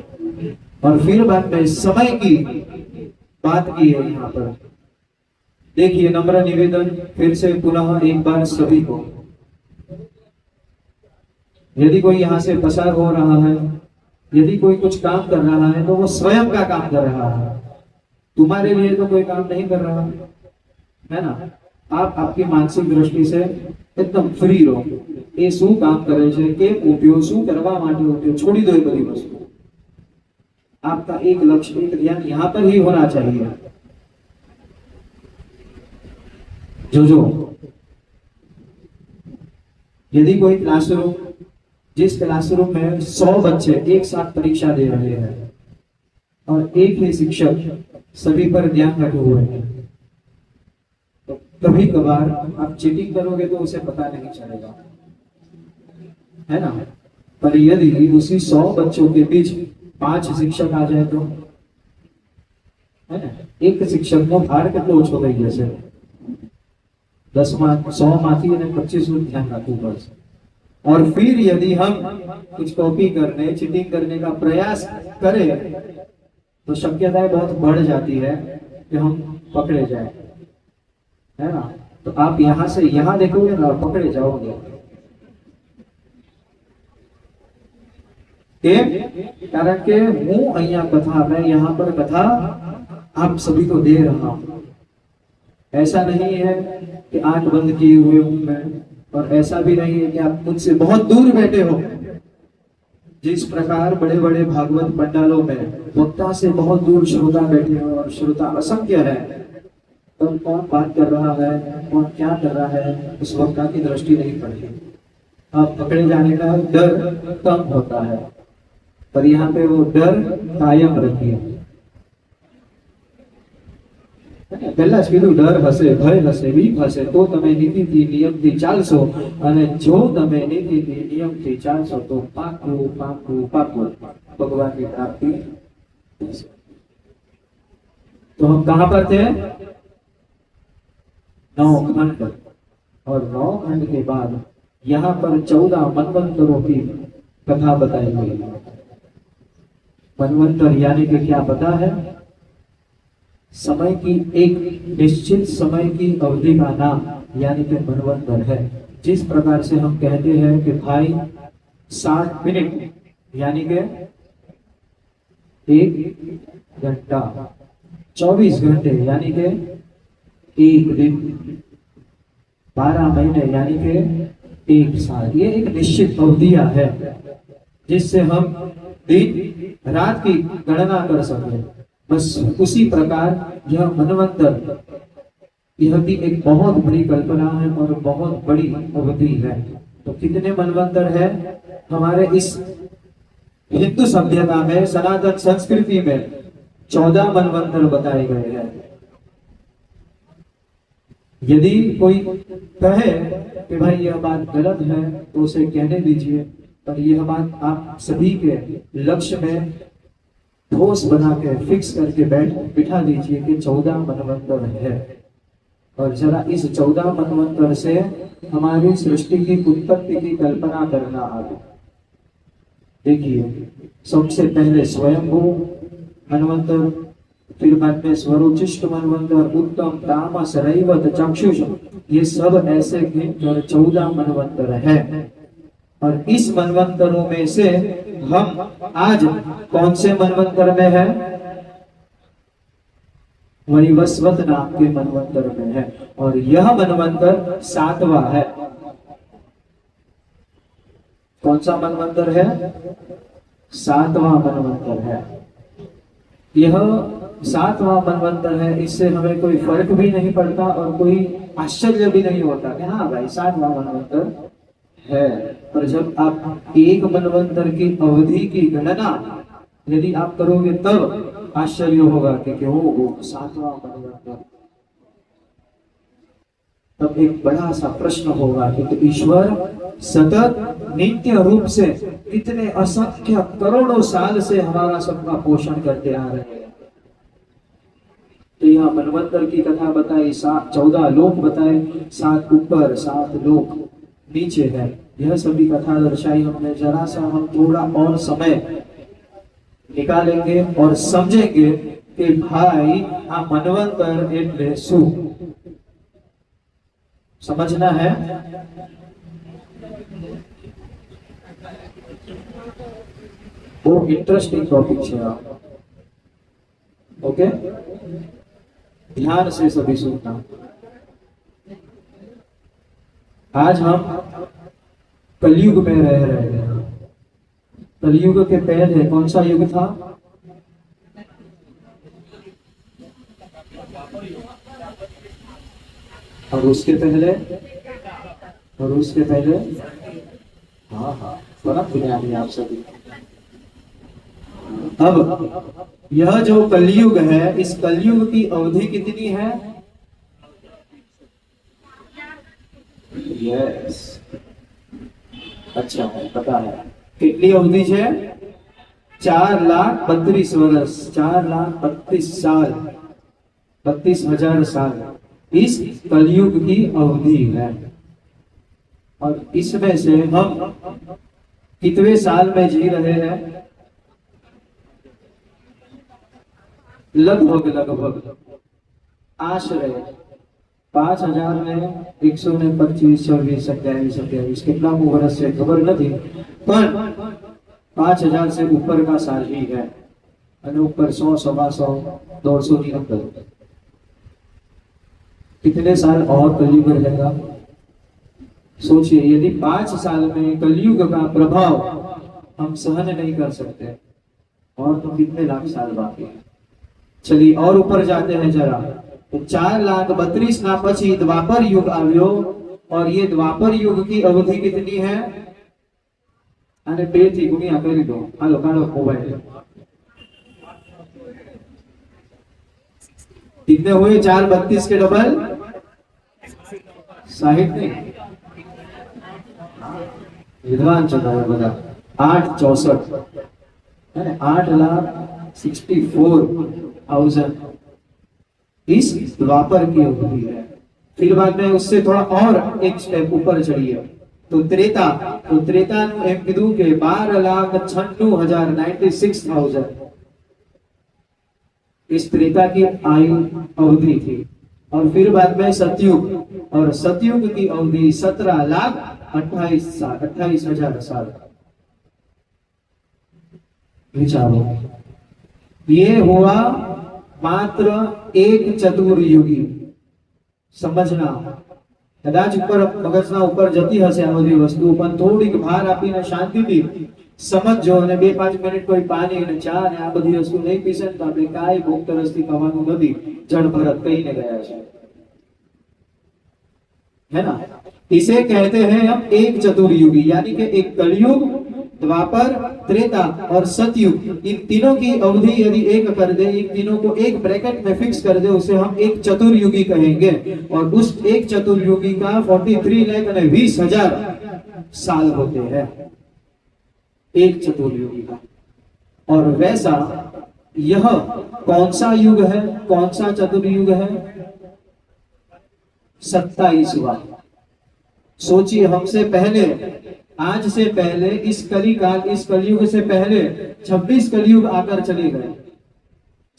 और फिर बाद में समय की बात की है। यहाँ पर देखिए, नम्र निवेदन फिर से पुनः एक बार सभी को, यदि कोई यहाँ से पसार हो रहा है, यदि कोई कुछ काम कर रहा है तो वो स्वयं का काम कर रहा है, तुम्हारे लिए तो कोई काम नहीं कर रहा है ना। आप आपकी मानसिक दृष्टि से एकदम फ्री रहो। એ શું કામ કરે છે, કેમ ઉઠ્યો, શું કરવા માટે ઉઠ્યો, છોડી દો એ બધી વસ્તુ। आपका एक लक्ष्य, एक ध्यान यहाँ पर ही होना चाहिए। जो यदि कोई क्लासरूम, जिस क्लासरूम में 100 बच्चे एक साथ परीक्षा दे रहे हैं और एक ही शिक्षक सभी पर ध्यान रखे हुए हैं, तो कभी कभार आप चीटिंग करोगे तो उसे पता नहीं चलेगा, है ना। पर यदि उसी 100 बच्चों के बीच 5 शिक्षक आ जाए तो, है ना, एक शिक्षक नो भार કેટલો ઓછો થઈ જશે। 10 માં 100 માંથી અને 25 નું ध्यान રાખવું પડશે। और फिर यदि हम कुछ कॉपी करने, चीटिंग करने का प्रयास करें तो शक्यताएं बहुत बढ़ जाती है कि हम पकड़े जाए, है ना। तो आप यहाँ से यहाँ देखोगे ना, पकड़े जाओगे। कारण के हूँ अहिया कथा, मैं यहाँ पर कथा आप सभी को दे रहा हूँ। ऐसा नहीं है कि आंख बंद किए हुए हूँ मैं, और ऐसा भी नहीं है कि आप मुझसे बहुत दूर बैठे हो। जिस प्रकार बड़े बड़े भागवत पंडालों में वक्ता से बहुत दूर श्रोता बैठे हो और श्रोता असंख्य है, तो कौन बात कर रहा है, कौन क्या कर रहा है, उस वक्ता की दृष्टि नहीं पड़ती। अब पकड़े जाने का डर कम होता है, पर यहाँ पे वो डर कायम रखिए। પહેલા જ કીધું, ડર હશે, ભય હશે, બીક હશે તો તમે નીતિથી નિયમથી ચાલશો, અને જો તમે નીતિથી નિયમથી ચાલશો તો પાકું પાકું પાકું ભગવાનની પ્રાપ્તિ થશે। तो हम कहाँ पर थे? 9 खंड, और 9 खंड के बाद यहाँ पर 14 मनवंतरों की कथा बताई गई। मनवंतर यानी कि क्या पता है? समय की एक निश्चित समय की अवधि का नाम यानी कि मनवंतर है। जिस प्रकार से हम कहते हैं कि भाई 60 मिनट यानी कि 1 घंटा, 24 घंटे यानी कि 1 दिन, 12 महीने यानी कि 1 साल, ये एक निश्चित अवधियां है जिससे हम दिन रात की गणना कर सकते हैं। बस उसी प्रकार यह मनवंतर, यह भी एक बहुत बड़ी कल्पना है और बहुत बड़ी अवधि है। तो कितने मनवंतर है हमारे इस हिंदू सभ्यता में, सनातन संस्कृति में 14 मनवंतर बताए गए हैं। यदि कोई कहे कि भाई यह बात गलत है तो उसे कहने दीजिए, पर यह बात आप सभी के लक्ष्य में ठोस बना के फिक्स करके बिठा दीजिए कि 14 मनवंतर है। और जरा इस 14 मनवंतर से हमारी सृष्टि की उत्पत्ति की कल्पना करना आगे। देखिए, सबसे पहले स्वयंभू मनवंतर, फिर बाद में स्वरोचिष्ट मनवंतर, उत्तम, तामस, रैवत, चक्षुष, ये सब ऐसे गिनकर 14 मनवंतर है। और इस मनवंतरों में से हम आज कौन से मनवंतर में है? वैवस्वत नाम के मनवंतर में है। और यह मनवंतर 7वां है। कौन सा मनवंतर है? 7वां मनवंतर है। यह 7वां मनवंतर है। इससे हमें कोई फर्क भी नहीं पड़ता और कोई आश्चर्य भी नहीं होता कि हाँ भाई 7वां मनवंतर है। पर जब आप एक मनवंतर की अवधि की गणना यदि आप करोगे तब आश्चर्य होगा कि वो 7वां मनवंतर। तब एक बड़ा सा प्रश्न होगा कि तो ईश्वर सतत नित्य रूप से इतने असंख्य करोड़ों साल से हमारा सबका पोषण करते आ रहे हैं। तो यह मनवंतर की कथा बताई, 14 लोक बताए, 7 ऊपर 7 लोक नीचे है। यह सभी कथा दर्शाई हमने। जरा सा हम थोड़ा और समय निकालेंगे और समझेंगे कि भाई आ मनवंतर एटले શું समझना है। वो इंटरेस्टिंग टॉपिक है। ओके, ध्यान से सभी सुनना। आज हम कलयुग में रह रहे हैं। कलयुग के पहले कौन सा युग था? और उसके पहले? और उसके पहले? हाँ हाँ, बड़ा बुनियादी आप सभी। अब यह जो कलयुग है, इस कलयुग की अवधि कितनी है? यस, अच्छा है, पता है कितनी अवधि है? 4,32 वर्ष, 4,32 साल, 32,000 साल इस कलयुग की अवधि है। और इसमें से हम कितने साल में जी रहे हैं? लगभग आश्रय 5,000 में 125, 26, 27, 28 कितना वर्ष से खबर नहीं, पर 5,000 से ऊपर का साल ही है। ऊपर 100, 125, 200 की अंदर कितने साल और कलयुग रहेगा? सोचिए, यदि 5 साल में कलयुग का प्रभाव हम सहन नहीं कर सकते और तो कितने लाख साल बाकी है। चलिए और ऊपर जाते हैं जरा। तो 4,32 ना पची द्वापर युग आव्यो। और ये द्वापर युग की अवधि कितनी है? अरे बेटी गुनिया कर दो। हेलो कालो मोबाइल कितने हुए? 4,32 के डबल 60 नहीं, विद्वान चल रहा है बता। 8,64 है, 8,64,000 इस द्वापर की अवधि है। फिर बाद में उससे थोड़ा और एक स्टेप ऊपर चढ़िए तो त्रेता। तो त्रेता एम कीधु के 12,96,000 इस त्रेता की आयु अवधि थी। और फिर बाद में सतयुग, और सतयुग की अवधि 17,28,000 साल। विचारो, ये हुआ मात्र एक चतुर्युगी। समझना, कदाच ऊपर मगजना ऊपर जती हશે આ બધી વસ્તુ, પણ થોડીક ભાર આપીને શાંતિથી સમજજો અને 2-5 મિનિટ કોઈ પાણી અને ચા અને આ બધી વસ્તુ નહીં પીશે તો આપણે કાઈ ભૂખ તરસથી ખાવાનું નથી, જળ ભરત કહીને ગયા છે, है ना। इसे कहते हैं हम एक चतुर्युगी, यानी कि एक कलयुग, द्वापर, त्रेता और सतयुग, इन तीनों की अवधि यदि एक कर दे, इन तीनों को एक ब्रैकेट में फिक्स कर दे, उसे हम एक चतुर्युगी कहेंगे। और उस एक चतुर्युगी का 43,20,000 साल होते हैं एक चतुर्युगी का। और वैसा यह कौन सा युग है? कौन सा चतुर्युग है? 27वां। सोचिए, हमसे पहले, आज से पहले, इस कलिकाल, इस कलयुग से पहले 26 कलयुग आकर चले गए।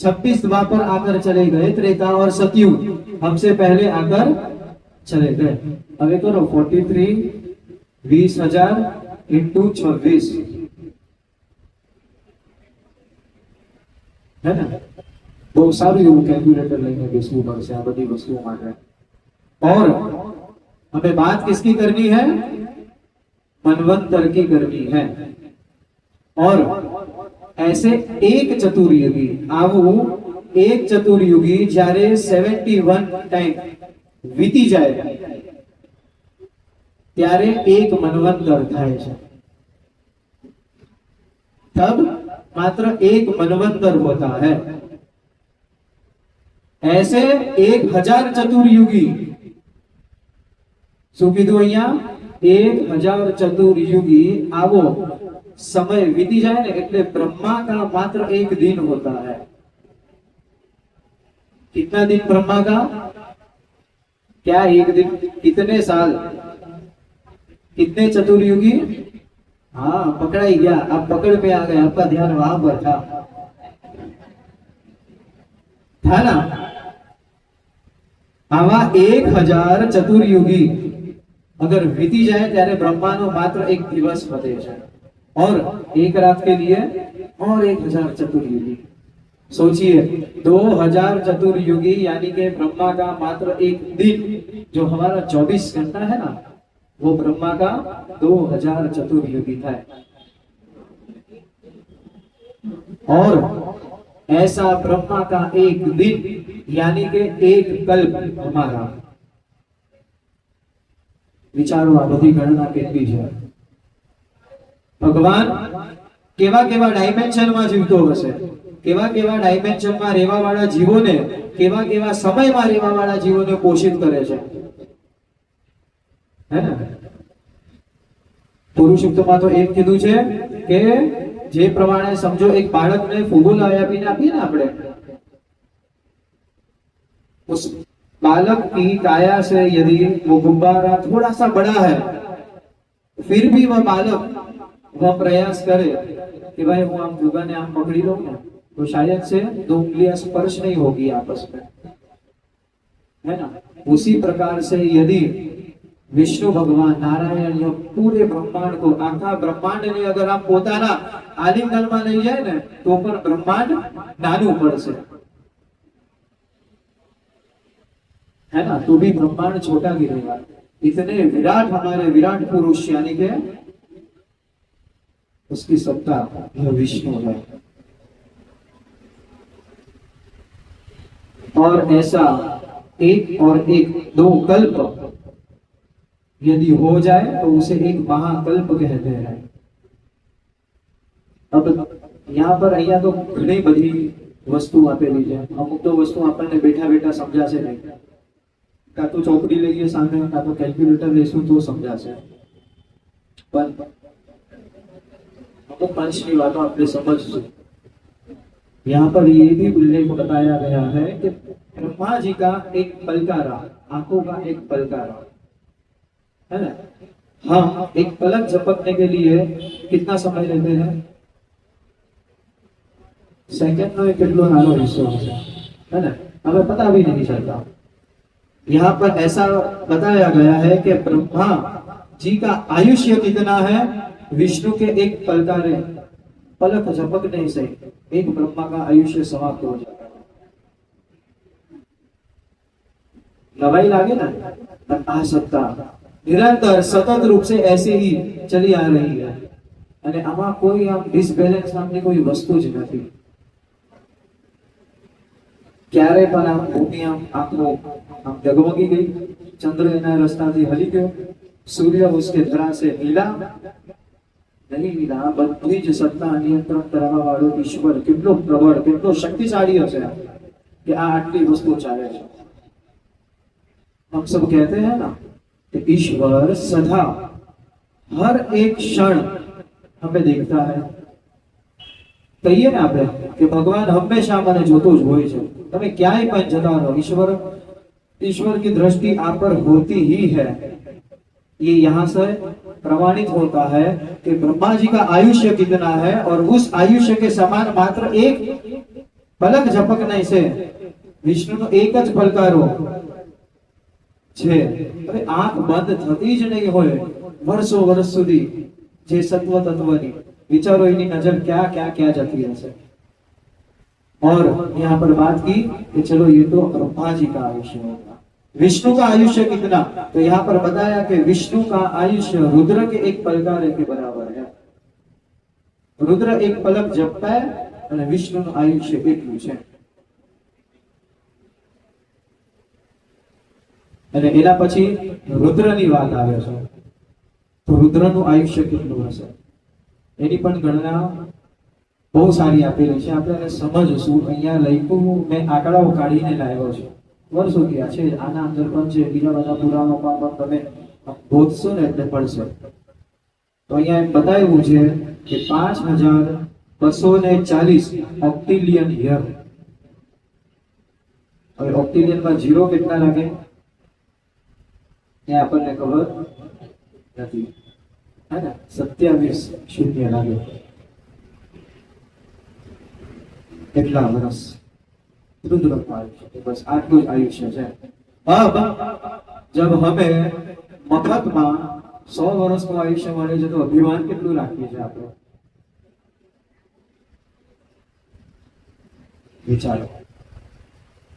26 द्वापर आकर चले गए, त्रेता और सतयुग हमसे पहले आकर चले गए। अब ये करो 43 20,000 इंटू 26 है ना। બહુ સારું એવું કેલ્ક્યુલેટર લઈને બેસવું પડશે આ બધી વસ્તુઓ માટે। और हमें बात किसकी करनी है? मनवंतर की करनी है। और ऐसे एक चतुर्युगी आवू एक चतुर्युगी જ્યારે 71 टाइम વીતી જાય ત્યારે एक मनवंतर થાય છે। तब मात्र एक मनवंतर होता है। ऐसे 1000 चतुर्युगी શું કીધું અહીંયા? 1000 चतुर्युगी आवो समय बीती जाए ना એટલે ब्रह्मा का मात्र एक दिन होता है। कितना दिन ब्रह्मा का? क्या एक दिन? कितने साल? कितने चतुर्युगी? हाँ पकड़ा ही गया, आप पकड़ पे आ गए, आपका ध्यान वहां पर था ना। आवा 1000 चतुर्युगी अगर बीती जाए ત્યારે બ્રહ્માનો માત્ર એક દિવસ વધે છે और एक रात के लिए और 1000 चतुर्युगी। सोचिए 2000 चतुर्युगी यानी कि ब्रह्मा का मात्र एक दिन जो हमारा 24 घंटा है ना वो ब्रह्मा का 2000 चतुर्युगी था। और ऐसा ब्रह्मा का एक दिन यानी कि एक कल्प हमारा। विचारो आ बधी गणना केटली है। भगवान केवा केवा डायमेंशन में जीवतो हशे, केवा केवा डायमेंशन में रहेवा वाला जीवोने, केवा केवा समय में रहेवा वाला जीवोने पोषित करे छे, है ना। पुरुषोत्तम तो एक कीधुं छे के जे प्रमाणे समझो एक बाळकने फूगो लावी आपीने आपीए ने आपणे, उस बालक की काया से यदि वो गुब्बारा थोड़ा सा बड़ा है फिर भी वह बालक वह प्रयास करे कि भाई वो आम फूगा ने आम पकड़ी लो ना तो शायद से 2 उंगलियां स्पर्श नहीं होगी आपस में, है ना। उसी प्रकार से यदि विष्णु भगवान नारायण या पूरे ब्रह्मांड को, आखा ब्रह्मांड ने अगर आप पोताना आलिंगन में लई जाए ने तो पर ब्रह्मांड नानु पड़शे, है ना। तो भी ब्रह्मांड छोटा गिरेगा। इतने विराट हमारे विराट पुरुष यानी के उसकी सत्ता यह विष्णु है। और ऐसा एक और एक 2 कल्प यदि हो जाए तो उसे एक महाकल्प कहते हैं। अब यहाँ पर अहिया तो घणी बधी वस्तु आपेली है। अमुक तो वस्तु आपने बैठा बैठा समझाशे नहीं, का तो चौकड़ी लईए सामे, का तो कैलक्युलेटर लेशुं तो समझाशे, पर अमुक पंचनी बातों आपने समझ। यहाँ पर ये भी उल्लेख बताया गया है कि ब्रह्मा जी का एक पलकारा, आंखों का एक पलकारा, है ना। हम एक पलक झपकने के लिए कितना समय लेते हैं? सेकंड में कितनो नानो हिस्सो है ना, हमें पता भी नहीं चलता। यहाँ पर ऐसा बताया गया है कि ब्रह्मा जी का आयुष्य कितना है? विष्णु के एक पलकारे, पलक झपकने से एक ब्रह्मा का आयुष्य समाप्त हो जाता है। नवाई लागे ना। आ सत्ता निरंतर सतत रूप से ऐसे ही चली आ रही है અને આમાં કોઈ આમ ડિસબેલેન્સ નામની કોઈ વસ્તુ જ નથી। ક્યારે પણ આમ ભૂમિ આમ આખો આમ ડગમગી ગઈ, ચંદ્ર એના રસ્તાથી હલી ગયો, સૂર્ય उसके धरा से मिला नहीं मिला। બધી જ સત્તા નિયંત્રણ કરવા વાળો ઈશ્વર કેટલો પ્રબળ, કેટલો શક્તિશાળી હશે કે આ આટલી વસ્તુ ચાલે છે। हम सब कहते हैं ना कि ईश्वर सदा हर एक क्षण हमें देखता है। कहिए ना आपने कि भगवान हमेशा મને જોતો જ હોય છે, તમે ક્યાંય પણ જતા રહો, ईश्वर की दृष्टि आप पर होती ही है। ये यहाँ से प्रमाणित होता है कि ब्रह्मा जी का आयुष्य कितना है और उस आयुष्य के समान मात्र एक પલક ઝપક નહીં છે, વિષ્ણુનો એક જ પલકારો છે. હવે આંખ બંધ થતી જ નહીં હોય વર્ષો વર્ષ સુધી જે સત્વ તત્વની, विचारो इनकी नजर क्या क्या क्या जाती है। और यहाँ पर बात की कि चलो ये तो ब्रह्मा जी का आयुष्य होगा, विष्णु का आयुष्य कितना, तो यहाँ पर बताया कि विष्णु का आयुष्य रुद्र के एक पलकारे के बराबर है। रुद्र एक पलक जपता है અને વિષ્ણુનું આયુષ્ય એટલું છે। અને એના પછી રુદ્રની વાત આવે છે, તો રુદ્રનું આયુષ્ય કેટલું હશે એની પણ ગણના બહુ સારી આપેલી છે। આપણે એને સમજશું। અહીંયા લખ્યું, મેં આંકડાઓ કાઢીને લાવ્યો છું, વર્ષો થયા છે, આના અંદર પણ છે, બીજા બધા પુરાણોમાં પણ તમે ગોતશો ને એટલે પડશે। તો અહીંયા એમ બતાવ્યું છે કે 5240 ઓક્ટિલિયન યર। હવે ઓક્ટિલિયન માં જીરો કેટલા લાગે એ આપણને ખબર નથી, है ना, 27 शून्य लागे, કેટલા વર્ષ रुद्र का आयुष्य, बस आटલું જ आयुष्य છે। अब जब हमें मफत में 100 વર્ષ નું આયુષ્ય મળે છે, તો અભિમાન કેટલું રાખીએ છીએ આપણે, विचारो।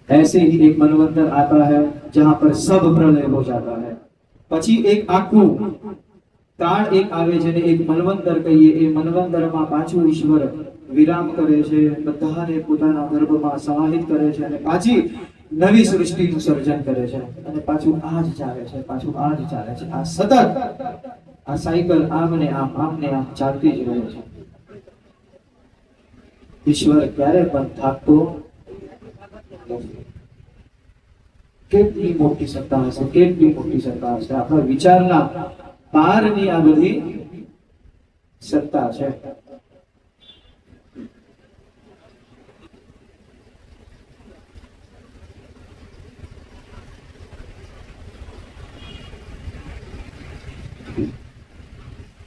ऐसे ही एक मनवंतर आता है जहां पर सब प्रलय हो जाता है, પછી એક આખું કાળ એક આવે છે ને એક મનવંતર કહીએ। એ મનવંતરમાં પાછું ઈશ્વર વિરામ કરે છે, બધાને પોતાના ગર્ભમાં સમાહિત કરે છે અને પાછી નવી સૃષ્ટિનું સર્જન કરે છે અને પાછું આ જ ચાલે છે, પાછું આ જ ચાલે છે। આ સતત આ સાયકલ આમને આમ ચાલતી જ રહે છે। ઈશ્વર ક્યારે પણ થાકતો નથી। કેટલી મોટી સત્તા હશે, કેટલી મોટી સત્તા હશે, આપણા વિચારના પારની આ બધી સત્તા છે।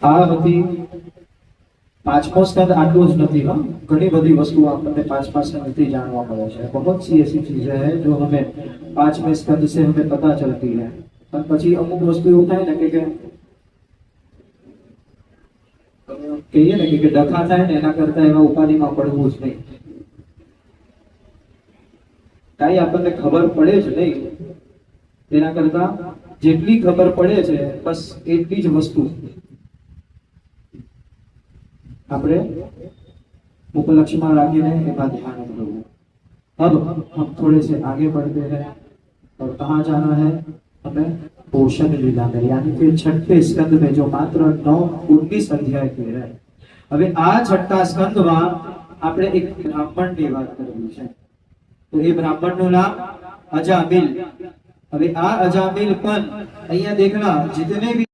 આ હતી પાંચમો સ્કંદ। આટલું જ નથી, હા, ઘણી બધી વસ્તુઓ આપણને પાંચમા સ્કંદથી જાણવા મળે છે। बहुत सी ऐसी चीजें हैं जो हमें 5वें स्कंद से हमें पता चलती है। और પછી અમુક વસ્તુ એવું થાય ને કે કહીએ ને કે ડખા થાય ને એના કરતા એવા ઉપાધિમાં પડવું જ નહીં, કાંઈ આપણને ખબર પડે જ નહીં એના કરતા જેટલી ખબર પડે છે બસ એટલી જ વસ્તુ આપણે उपलक्ष्य में राखीने एका ध्यान करવું। अब हम थोड़े से आगे बढ़ते हैं और कहाँ जाना है, हमें पोषण लीला में, यानी कि 6ठे स्कंद में जो मात्र 9-19 अध्याय के है। હવે આ છઠ્ઠા સ્કંદમાં આપણે એક બ્રાહ્મણની વાત કરવી છે, તો એ બ્રાહ્મણનું નામ અજામિલ। હવે આ અજામિલ પણ અહીંયા देखना जितने भी